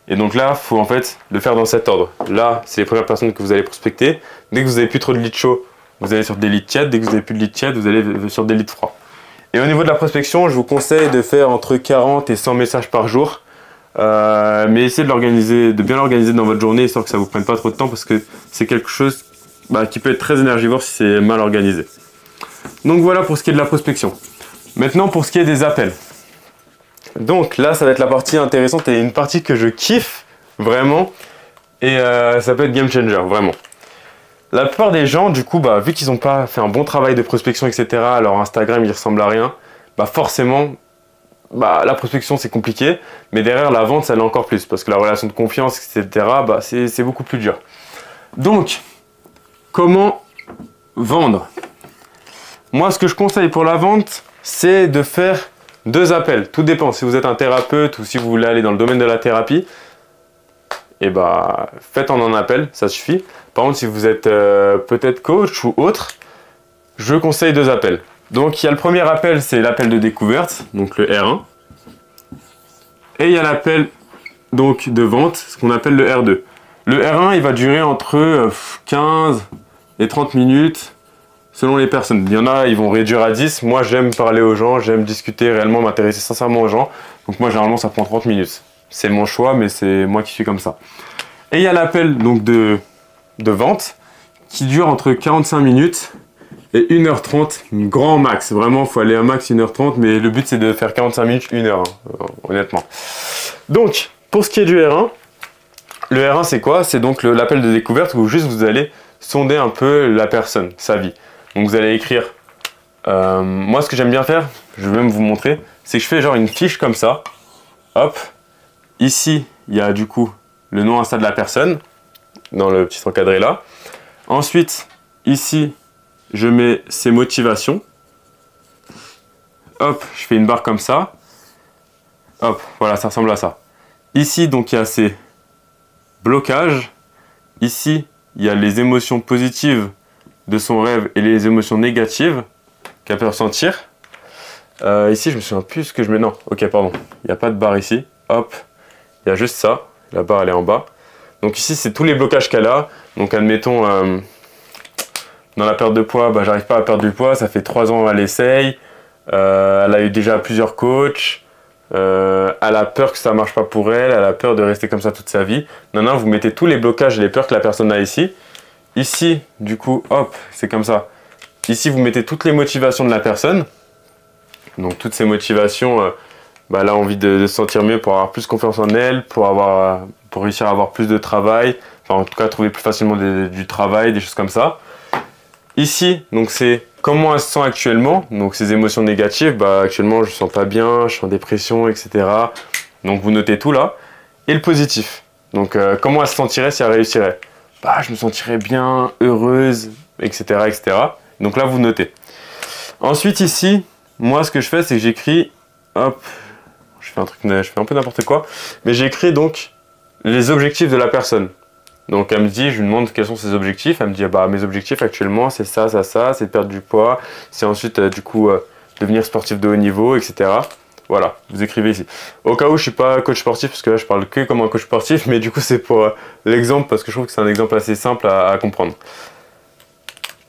Et donc là, il faut en fait le faire dans cet ordre. Là, c'est les premières personnes que vous allez prospecter. Dès que vous n'avez plus trop de leads chauds, vous allez sur des leads tièdes. Dès que vous n'avez plus de leads tièdes, vous allez sur des leads froids. Et au niveau de la prospection, je vous conseille de faire entre 40 et 100 messages par jour. Mais essayez de bien l'organiser dans votre journée, histoire que ça ne vous prenne pas trop de temps, parce que c'est quelque chose qui peut être très énergivore si c'est mal organisé. Donc voilà pour ce qui est de la prospection. Maintenant pour ce qui est des appels. Donc là ça va être la partie intéressante et une partie que je kiffe vraiment. Et ça peut être game changer, vraiment. La plupart des gens, du coup, vu qu'ils n'ont pas fait un bon travail de prospection, etc., leur Instagram il ressemble à rien, forcément, la prospection c'est compliqué, mais derrière la vente ça l'est encore plus, parce que la relation de confiance, etc., c'est beaucoup plus dur. Donc, comment vendre? Moi, ce que je conseille pour la vente, c'est de faire 2 appels. Tout dépend. Si vous êtes un thérapeute ou si vous voulez aller dans le domaine de la thérapie, faites en un appel, ça suffit. Par contre, si vous êtes peut-être coach ou autre, je conseille 2 appels. Donc, il y a le premier appel, c'est l'appel de découverte, donc le R1. Et il y a l'appel donc de vente, ce qu'on appelle le R2. Le R1, il va durer entre 15 et 30 minutes. Selon les personnes. Il y en a, ils vont réduire à 10. Moi, j'aime parler aux gens, j'aime discuter réellement, m'intéresser sincèrement aux gens. Donc moi, généralement, ça prend 30 minutes. C'est mon choix, mais c'est moi qui suis comme ça. Et il y a l'appel donc de vente qui dure entre 45 minutes et 1h30, grand max. Vraiment, il faut aller à max 1h30, mais le but, c'est de faire 45 minutes, 1h, honnêtement. Donc, pour ce qui est du R1, le R1, c'est quoi? C'est donc l'appel de découverte où juste vous allez sonder un peu la personne, sa vie. Donc vous allez écrire, moi ce que j'aime bien faire, je vais même vous montrer, c'est que je fais genre une fiche comme ça, hop, ici il y a du coup le nom Insta de la personne, dans le petit encadré là, ensuite ici je mets ses motivations, hop, je fais une barre comme ça, hop, voilà ça ressemble à ça. Ici donc il y a ses blocages, ici il y a les émotions positives de son rêve et les émotions négatives qu'elle peut ressentir. Ici, je me souviens plus ce que je mets. Non, ok, pardon. Il n'y a pas de barre ici. Hop, il y a juste ça. La barre, elle est en bas. Donc ici, c'est tous les blocages qu'elle a. Donc admettons, dans la perte de poids, j'arrive pas à perdre du poids. Ça fait 3 ans qu'elle essaye. Elle a eu déjà plusieurs coachs. Elle a peur que ça marche pas pour elle. Elle a peur de rester comme ça toute sa vie. Non, vous mettez tous les blocages et les peurs que la personne a ici. Ici, du coup, hop, c'est comme ça. Ici, vous mettez toutes les motivations de la personne. Donc, toutes ces motivations, elle a envie de se sentir mieux pour avoir plus confiance en elle, pour réussir à avoir plus de travail. Enfin, en tout cas, trouver plus facilement du travail, des choses comme ça. Ici, donc c'est comment elle se sent actuellement. Donc, ces émotions négatives, actuellement, je ne me sens pas bien, je suis en dépression, etc. Donc, vous notez tout là. Et le positif. Donc, comment elle se sentirait si elle réussirait. Je me sentirais bien, heureuse, etc., etc. Donc là, vous notez. Ensuite, ici, moi, ce que je fais, c'est que j'écris, hop, je je fais un peu n'importe quoi. Mais j'ai écrit donc les objectifs de la personne. Donc elle me dit, je lui demande quels sont ses objectifs. Elle me dit, bah mes objectifs actuellement c'est ça, c'est de perdre du poids, c'est ensuite du coup devenir sportif de haut niveau, etc. Voilà, vous écrivez ici. Au cas où je suis pas coach sportif, parce que là je parle que comme un coach sportif, mais du coup c'est pour l'exemple, parce que je trouve que c'est un exemple assez simple à comprendre.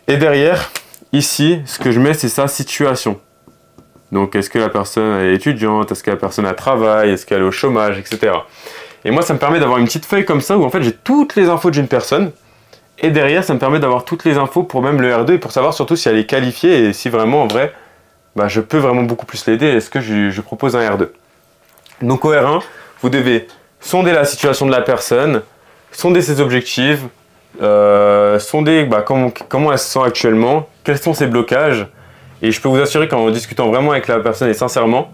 Et derrière, ici, ce que je mets c'est sa situation. Donc est-ce que la personne est étudiante, est-ce que la personne a travail, est-ce qu'elle est au chômage, etc. Et moi, ça me permet d'avoir une petite feuille comme ça où en fait j'ai toutes les infos d'une personne. Et derrière, ça me permet d'avoir toutes les infos pour même le R2 et pour savoir surtout si elle est qualifiée et si vraiment en vrai, bah, je peux vraiment beaucoup plus l'aider. Est-ce que je propose un R2? Donc au R1, vous devez sonder la situation de la personne, sonder ses objectifs, sonder bah, comment elle se sent actuellement, quels sont ses blocages. Et je peux vous assurer qu'en discutant vraiment avec la personne et sincèrement,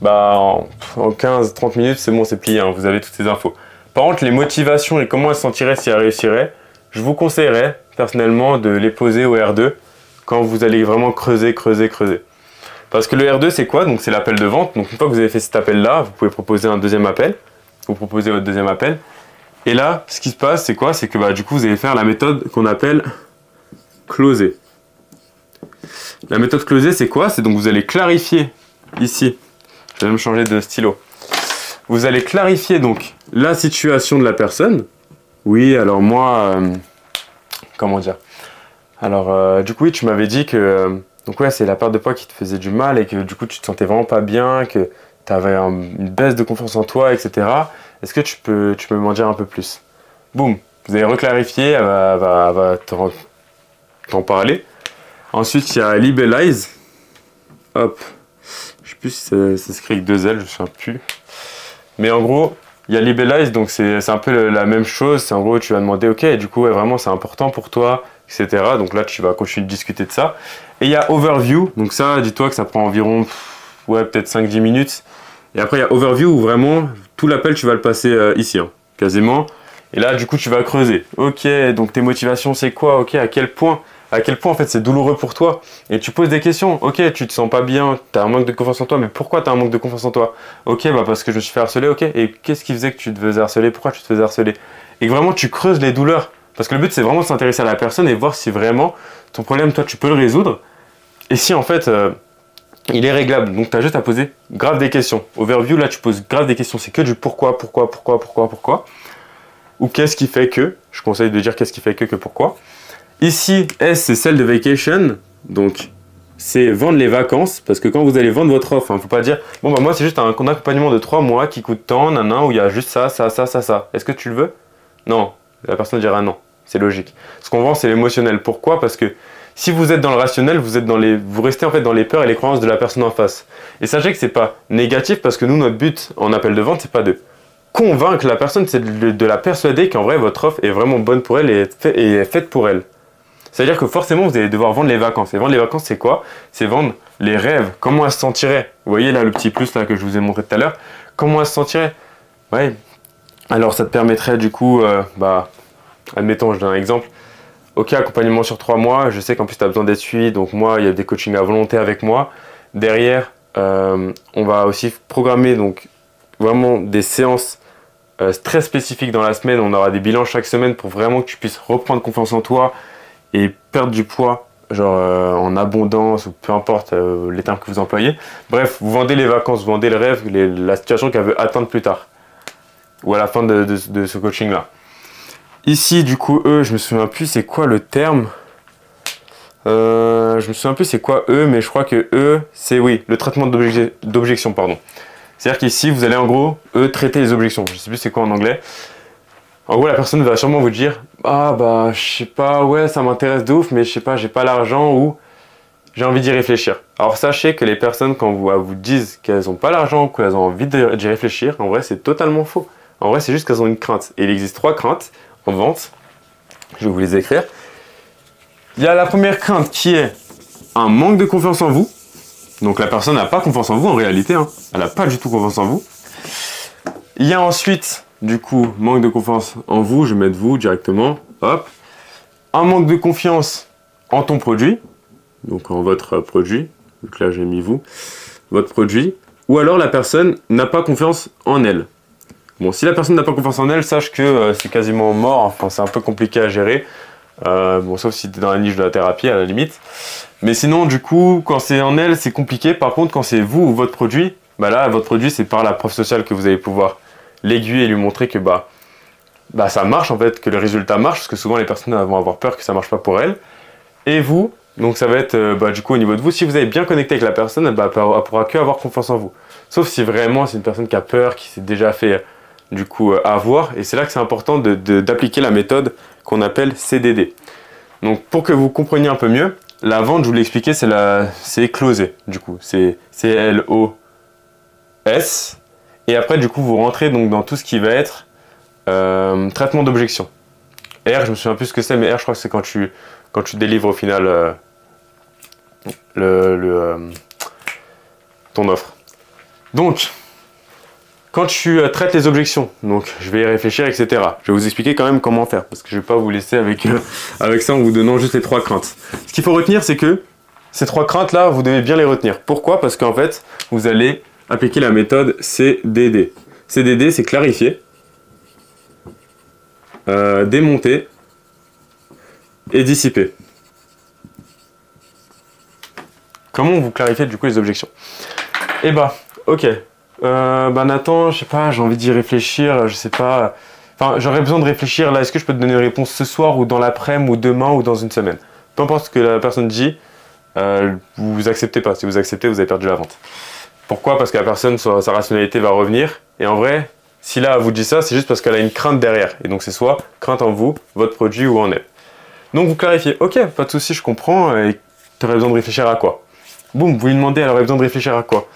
bah, en 15-30 minutes, c'est bon, c'est plié, hein, vous avez toutes ces infos. Par contre, les motivations et comment elle se sentirait si elle réussirait, je vous conseillerais personnellement de les poser au R2 quand vous allez vraiment creuser. Parce que le R2, c'est quoi? Donc c'est l'appel de vente. Donc une fois que vous avez fait cet appel-là, vous pouvez proposer un deuxième appel. Vous proposez votre deuxième appel. Et là, ce qui se passe, c'est quoi? C'est que bah, du coup, vous allez faire la méthode qu'on appelle closer. La méthode closer, c'est quoi? C'est donc vous allez clarifier ici. Je vais même changer de stylo. Vous allez clarifier donc la situation de la personne. Oui, alors moi, comment dire? Alors, du coup, oui, tu m'avais dit que donc ouais, c'est la perte de poids qui te faisait du mal et que du coup, tu te sentais vraiment pas bien, que tu avais une baisse de confiance en toi, etc. Est-ce que tu peux m'en dire un peu plus? Boum, vous allez reclarifier, elle va t'en parler. Ensuite, il y a Libelize. Hop. Je sais plus si ça s'écrit avec deux L, je ne sais plus. Mais en gros, il y a Libelize, donc c'est un peu la même chose. C'est en gros, tu vas demander, ok, du coup, ouais, vraiment, c'est important pour toi, etc. Donc là, tu vas continuer de discuter de ça. Et il y a Overview. Donc ça, dis-toi que ça prend environ, ouais, peut-être 5-10 minutes. Et après, il y a Overview où vraiment, tout l'appel, tu vas le passer ici, hein, quasiment. Et là, du coup, tu vas creuser. Ok, donc tes motivations, c'est quoi? Ok, à quel point en fait c'est douloureux pour toi, et tu poses des questions. Ok, tu te sens pas bien, tu as un manque de confiance en toi, mais pourquoi tu as un manque de confiance en toi? Ok, bah parce que je me suis fait harceler. Ok, et qu'est-ce qui faisait que tu te faisais harceler? Pourquoi tu te faisais harceler? Et que vraiment tu creuses les douleurs, parce que le but c'est vraiment de s'intéresser à la personne et voir si vraiment ton problème, toi, tu peux le résoudre, et si en fait il est réglable. Donc tu as juste à poser grave des questions. Overview, là tu poses grave des questions, c'est que du pourquoi, ou qu'est-ce qui fait que, je conseille de dire qu'est-ce qui fait que pourquoi. Ici, S, c'est celle de vacation, donc c'est vendre les vacances, parce que quand vous allez vendre votre offre, il ne faut pas dire, bon bah moi c'est juste un accompagnement de 3 mois qui coûte tant, où il y a juste ça. Est-ce que tu le veux? Non, la personne dira non, c'est logique. Ce qu'on vend, c'est l'émotionnel. Pourquoi? Parce que si vous êtes dans le rationnel, vous restez en fait dans les peurs et les croyances de la personne en face. Et sachez que c'est pas négatif, parce que nous, notre but en appel de vente, c'est pas de convaincre la personne, c'est de la persuader qu'en vrai, votre offre est vraiment bonne pour elle et est faite pour elle. C'est-à-dire que forcément, vous allez devoir vendre les vacances. Et vendre les vacances, c'est quoi? C'est vendre les rêves. Comment elle se sentirait? Vous voyez là le petit plus là que je vous ai montré tout à l'heure. Comment elle se sentirait? Ouais. Alors ça te permettrait du coup, admettons, je donne un exemple. Ok, accompagnement sur 3 mois. Je sais qu'en plus tu as besoin d'être suivi. Donc moi, il y a des coachings à volonté avec moi. Derrière, on va aussi programmer donc vraiment des séances très spécifiques dans la semaine. On aura des bilans chaque semaine pour vraiment que tu puisses reprendre confiance en toi et perdre du poids, genre en abondance, ou peu importe les termes que vous employez. Bref, vous vendez les vacances, vous vendez le rêve, la situation qu'elle veut atteindre plus tard, ou à la fin de ce coaching-là. Ici, du coup, je me souviens plus c'est quoi le terme. Je me souviens plus c'est quoi mais je crois que c'est oui, le traitement d'objection, pardon. C'est-à-dire qu'ici, vous allez en gros, traiter les objections. Je sais plus c'est quoi en anglais. En gros, la personne va sûrement vous dire « Ah bah, je sais pas, ouais, ça m'intéresse de ouf, mais je sais pas, j'ai pas l'argent ou j'ai envie d'y réfléchir. » Alors sachez que les personnes, quand vous disent qu'elles n'ont pas l'argent ou qu'elles ont envie d'y réfléchir, en vrai, c'est totalement faux. En vrai, c'est juste qu'elles ont une crainte. Et il existe 3 craintes en vente. Je vais vous les écrire. Il y a la première crainte qui est un manque de confiance en vous. Donc la personne n'a pas confiance en vous en réalité, hein. Elle n'a pas du tout confiance en vous. Il y a ensuite... Du coup, manque de confiance en vous, je vais mettre vous directement, hop. Un manque de confiance en ton produit, donc en votre produit, donc là j'ai mis vous, votre produit. ou alors la personne n'a pas confiance en elle. Bon, si la personne n'a pas confiance en elle, sache que c'est quasiment mort, enfin c'est un peu compliqué à gérer. Bon, sauf si tu es dans la niche de la thérapie à la limite. Mais sinon, du coup, quand c'est en elle, c'est compliqué. Par contre, quand c'est vous ou votre produit, bah là, votre produit, c'est par la preuve sociale que vous allez pouvoir l'aiguiller et lui montrer que bah ça marche en fait, que le résultat marche, parce que souvent les personnes vont avoir peur que ça marche pas pour elles. Et vous, donc ça va être du coup au niveau de vous, si vous avez bien connecté avec la personne, elle pourra que avoir confiance en vous. Sauf si vraiment c'est une personne qui a peur, qui s'est déjà fait du coup avoir, et c'est là que c'est important d'appliquer la méthode qu'on appelle CDD. Donc pour que vous compreniez un peu mieux, la vente, je vous l'ai expliqué, c'est closer, du coup, c'est CLOS, et après du coup vous rentrez donc dans tout ce qui va être traitement d'objection. R, je me souviens plus ce que c'est, mais R je crois que c'est quand tu délivres au final ton offre. Donc, quand tu traites les objections, donc je vais y réfléchir, etc. Je vais vous expliquer quand même comment faire, parce que je ne vais pas vous laisser avec ça en vous donnant juste les 3 craintes. Ce qu'il faut retenir, c'est que ces 3 craintes-là, vous devez bien les retenir. Pourquoi? Parce qu'en fait, vous allez appliquer la méthode CDD. CDD, c'est clarifier, démonter et dissiper. Comment vous clarifiez du coup les objections? Eh bah, ok. Nathan, je sais pas, j'ai envie d'y réfléchir, je sais pas. Enfin, j'aurais besoin de réfléchir là, est-ce que je peux te donner une réponse ce soir ou dans l'après-midi ou demain ou dans une semaine? Peu importe ce que la personne dit, vous acceptez pas. Si vous acceptez, vous avez perdu la vente. Pourquoi? Parce que la personne, sa rationalité va revenir. Et en vrai, si là, elle vous dit ça, c'est juste parce qu'elle a une crainte derrière. Et donc, c'est soit crainte en vous, votre produit ou en elle. Donc, vous clarifiez. Ok, pas de souci, je comprends. Et tu aurais besoin de réfléchir à quoi? Boum, vous lui demandez, elle aurait besoin de réfléchir à quoi?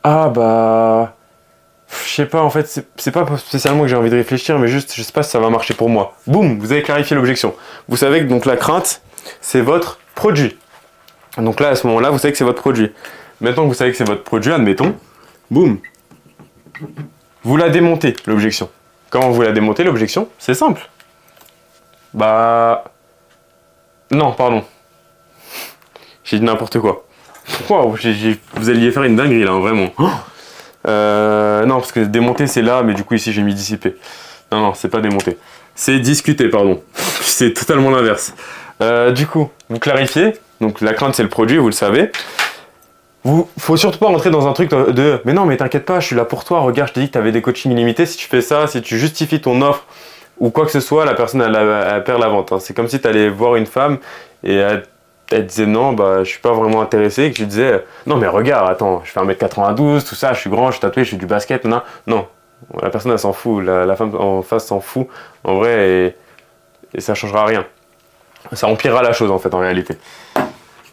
Ah bah... Je sais pas, en fait, c'est pas spécialement que j'ai envie de réfléchir, mais juste, je sais pas si ça va marcher pour moi. Boum, vous avez clarifié l'objection. Vous savez que donc la crainte, c'est votre produit. Donc là, à ce moment-là, vous savez que c'est votre produit. Maintenant que vous savez que c'est votre produit, admettons, boum, vous la démontez, l'objection. Comment vous la démontez, l'objection? C'est simple. Bah... Non, pardon. J'ai dit n'importe quoi. Wow, vous alliez faire une dinguerie là, vraiment. Non, parce que démonter c'est là, mais du coup ici j'ai mis dissiper. Non, c'est pas démonter. C'est discuter, pardon. C'est totalement l'inverse. Du coup, vous clarifiez. Donc la crainte c'est le produit, vous le savez. Faut surtout pas rentrer dans un truc de mais non, mais t'inquiète pas, je suis là pour toi. Regarde, je t'ai dit que tu avais des coachings illimités. Si tu fais ça, si tu justifies ton offre ou quoi que ce soit, la personne elle perd la vente. Hein. C'est comme si tu allais voir une femme et elle disait non, bah je suis pas vraiment intéressé, et que tu disais non mais regarde, attends, je fais 1m92, tout ça, je suis grand, je suis tatoué, je fais du basket, non, la personne elle s'en fout, la femme en face s'en fout en vrai et ça changera rien. Ça empirera la chose en fait en réalité.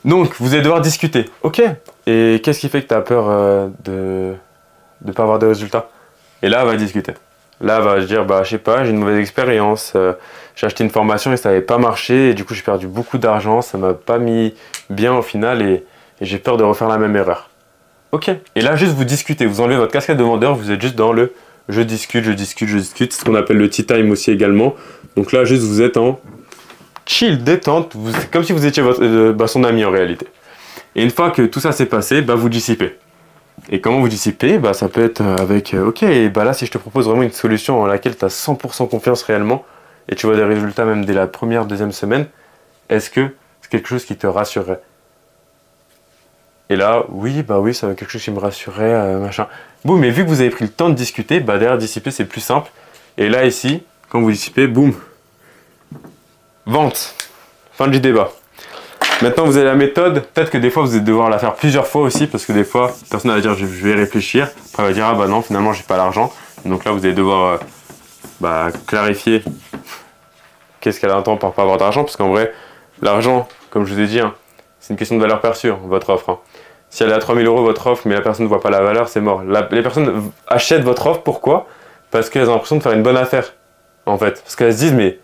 Donc vous allez devoir discuter, ok, et qu'est-ce qui fait que tu as peur de pas avoir de résultats? Et là elle va discuter. Là, elle va se dire, bah, je sais pas, j'ai une mauvaise expérience, j'ai acheté une formation et ça n'avait pas marché, et du coup, j'ai perdu beaucoup d'argent, ça m'a pas mis bien au final, et j'ai peur de refaire la même erreur. Ok. Et là, juste vous discutez, vous enlevez votre casquette de vendeur, vous êtes juste dans le je discute, c'est ce qu'on appelle le tea time aussi également. Donc là, juste vous êtes en chill, détente, comme si vous étiez son ami en réalité. Et une fois que tout ça s'est passé, bah, vous dissipez. Et comment vous dissipez? Bah, ça peut être avec ok, et bah là si je te propose vraiment une solution en laquelle tu as 100% confiance réellement et tu vois des résultats même dès la première, deuxième semaine, est-ce que c'est quelque chose qui te rassurerait? Et là, oui, bah oui, ça va être quelque chose qui me rassurerait, machin. Boum, mais vu que vous avez pris le temps de discuter, bah derrière dissiper c'est plus simple. Et là ici, quand vous dissipez, boum, vente, fin du débat. Maintenant, vous avez la méthode. Peut-être que des fois, vous allez devoir la faire plusieurs fois aussi, parce que des fois, la personne va dire je vais réfléchir. Après, elle va dire ah bah non, finalement, j'ai pas l'argent. Donc là, vous allez devoir clarifier qu'est-ce qu'elle entend par pas avoir d'argent, parce qu'en vrai, l'argent, comme je vous ai dit, hein, c'est une question de valeur perçue, hein, votre offre. Hein. Si elle est à 3 000 € votre offre, mais la personne ne voit pas la valeur, c'est mort. Les personnes achètent votre offre, pourquoi? Parce qu'elles ont l'impression de faire une bonne affaire, en fait. Parce qu'elles se disent mais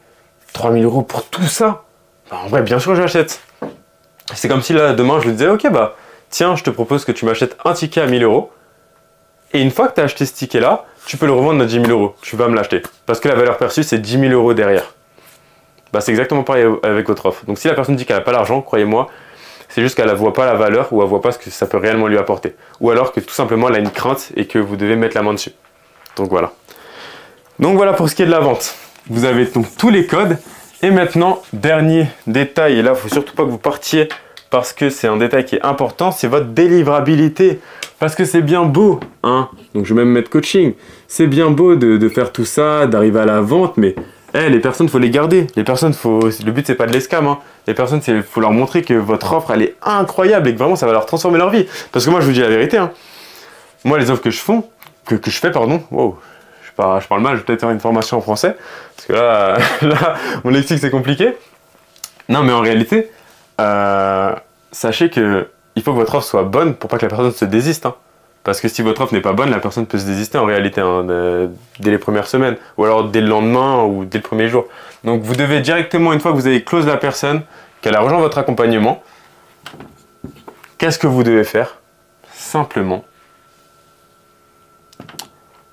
3 000 € pour tout ça? Bah, en vrai, bien sûr, j'achète. C'est comme si là, demain, je lui disais, ok, bah, tiens, je te propose que tu m'achètes un ticket à 1 000 €. Et une fois que tu as acheté ce ticket-là, tu peux le revendre à 10 000 €. Tu vas me l'acheter. Parce que la valeur perçue, c'est 10 000 € derrière. Bah, c'est exactement pareil avec votre offre. Donc, si la personne dit qu'elle n'a pas l'argent, croyez-moi, c'est juste qu'elle ne voit pas la valeur ou elle ne voit pas ce que ça peut réellement lui apporter. Ou alors que tout simplement elle a une crainte et que vous devez mettre la main dessus. Donc voilà. Donc voilà pour ce qui est de la vente. Vous avez donc tous les codes. Et maintenant, dernier détail, et là il ne faut surtout pas que vous partiez parce que c'est un détail qui est important, c'est votre délivrabilité. Parce que c'est bien beau, hein. Donc je vais même mettre coaching. C'est bien beau de faire tout ça, d'arriver à la vente, mais les personnes, il faut les garder. Les personnes, le but, c'est pas de les scam. Hein. Les personnes, il faut leur montrer que votre offre, elle est incroyable et que vraiment, ça va leur transformer leur vie. Parce que moi, je vous dis la vérité. Hein. Moi, les offres que je fais, wow, je parle mal, je vais peut-être faire une formation en français. Parce que là mon lexique, c'est compliqué. Non, mais en réalité, sachez que il faut que votre offre soit bonne pour pas que la personne se désiste. Hein. Parce que si votre offre n'est pas bonne, la personne peut se désister en réalité hein, dès les premières semaines, ou alors dès le lendemain, ou dès le premier jour. Donc vous devez directement, une fois que vous avez close la personne, qu'elle a rejoint votre accompagnement, qu'est-ce que vous devez faire? Simplement,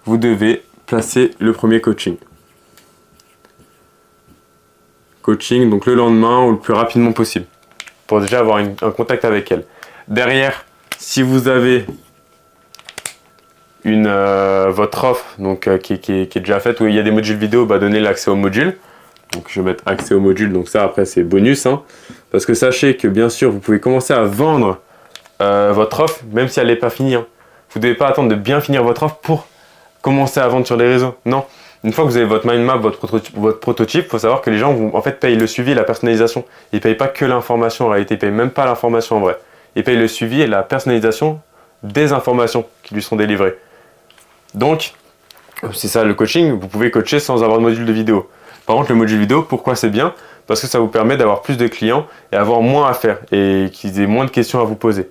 vous devez placer le premier coaching. Coaching, donc le lendemain ou le plus rapidement possible, pour déjà avoir un contact avec elle. Derrière, si vous avez votre offre donc, qui est déjà faite, où il y a des modules vidéo, donnez l'accès au module. Donc je vais mettre accès au module, donc ça après c'est bonus. Hein, parce que sachez que bien sûr, vous pouvez commencer à vendre votre offre, même si elle n'est pas finie. Hein. Vous ne devez pas attendre de bien finir votre offre pour commencer à vendre sur les réseaux. Non, une fois que vous avez votre mind map, votre prototype, il faut savoir que les gens vont en fait payer le suivi et la personnalisation. Ils ne payent pas que l'information en réalité, ils ne payent même pas l'information en vrai. Ils payent le suivi et la personnalisation des informations qui lui seront délivrées. Donc, c'est ça le coaching, vous pouvez coacher sans avoir de module de vidéo. Par contre, le module vidéo, pourquoi c'est bien? Parce que ça vous permet d'avoir plus de clients et avoir moins à faire et qu'ils aient moins de questions à vous poser.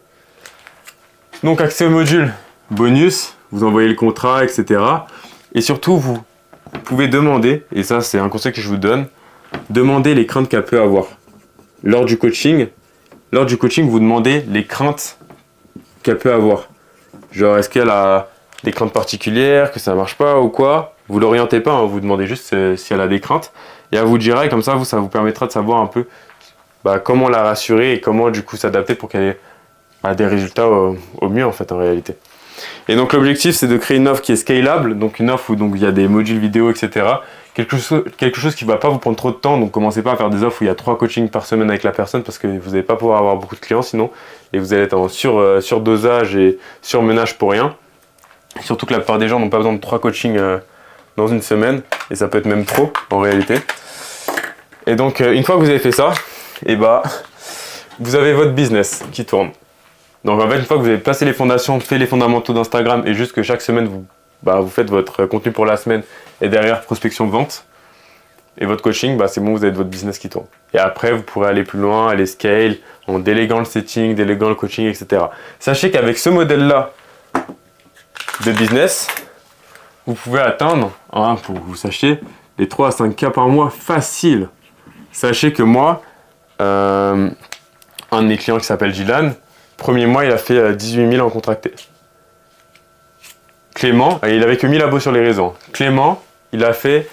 Donc, accès au module, bonus, vous envoyez le contrat, etc. Et surtout, vous pouvez demander, et ça c'est un conseil que je vous donne, demandez les craintes qu'elle peut avoir. Lors du coaching, vous demandez les craintes qu'elle peut avoir. Genre, est-ce qu'elle a des craintes particulières, que ça marche pas ou quoi? Vous l'orientez pas, hein, vous demandez juste si elle a des craintes. Et elle vous dira, et comme ça, ça vous permettra de savoir un peu comment la rassurer et comment du coup s'adapter pour qu'elle ait des résultats au mieux en fait en réalité. Et donc l'objectif c'est de créer une offre qui est scalable, donc une offre où il y a des modules vidéo, etc. Quelque chose qui ne va pas vous prendre trop de temps, donc commencez pas à faire des offres où il y a 3 coachings par semaine avec la personne parce que vous n'allez pas pouvoir avoir beaucoup de clients sinon, et vous allez être en surdosage et surmenage pour rien. Surtout que la plupart des gens n'ont pas besoin de 3 coachings dans une semaine, et ça peut être même trop en réalité. Et donc une fois que vous avez fait ça, vous avez votre business qui tourne. Donc en fait, une fois que vous avez placé les fondations, fait les fondamentaux d'Instagram et juste que chaque semaine vous faites votre contenu pour la semaine et derrière prospection vente et votre coaching, c'est bon, vous avez votre business qui tourne. Et après, vous pourrez aller plus loin, aller scale en déléguant le setting, déléguant le coaching, etc. Sachez qu'avec ce modèle-là de business, vous pouvez atteindre, pour que vous sachiez, les 3 à 5K par mois facile. Sachez que moi, un de mes clients qui s'appelle Dylan, premier mois, il a fait 18 000 en contracté. Clément, il avait que 1000 abos sur les réseaux. Clément, il a fait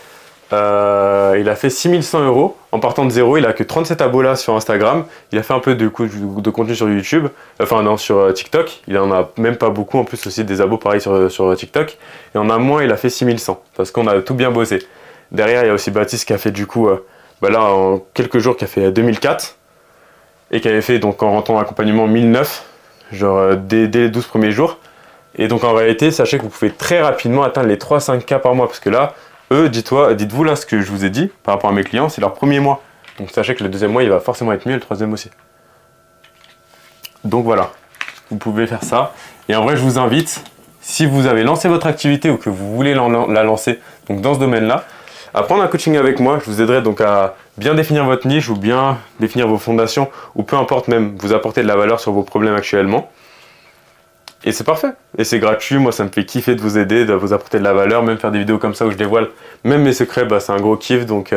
6100 € en partant de zéro. Il a que 37 abos là sur Instagram. Il a fait un peu de contenu sur YouTube, enfin non, sur TikTok. Il en a même pas beaucoup, en plus aussi des abos pareil sur TikTok. Et en un mois, il a fait 6100 parce qu'on a tout bien bossé. Derrière, il y a aussi Baptiste qui a fait du coup, là en quelques jours, qui a fait 2004 et qui avait fait donc en rentrant en accompagnement 1009, genre dès les 12 premiers jours. Et donc en réalité, sachez que vous pouvez très rapidement atteindre les 3-5K par mois parce que là, eux, dites-vous là ce que je vous ai dit par rapport à mes clients, c'est leur premier mois. Donc sachez que le deuxième mois, il va forcément être mieux, le troisième aussi. Donc voilà, vous pouvez faire ça. Et en vrai, je vous invite, si vous avez lancé votre activité ou que vous voulez la lancer donc dans ce domaine-là, à prendre un coaching avec moi. Je vous aiderai donc à bien définir votre niche ou bien définir vos fondations ou peu importe, même vous apporter de la valeur sur vos problèmes actuellement. Et c'est parfait, et c'est gratuit, moi ça me fait kiffer de vous aider, de vous apporter de la valeur, même faire des vidéos comme ça où je dévoile même mes secrets, c'est un gros kiff, donc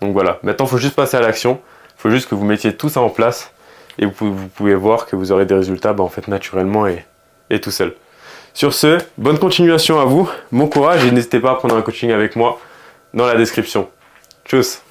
voilà. Maintenant il faut juste passer à l'action, il faut juste que vous mettiez tout ça en place, et vous pouvez voir que vous aurez des résultats en fait naturellement et tout seul. Sur ce, bonne continuation à vous, bon courage, et n'hésitez pas à prendre un coaching avec moi dans la description. Tchuss!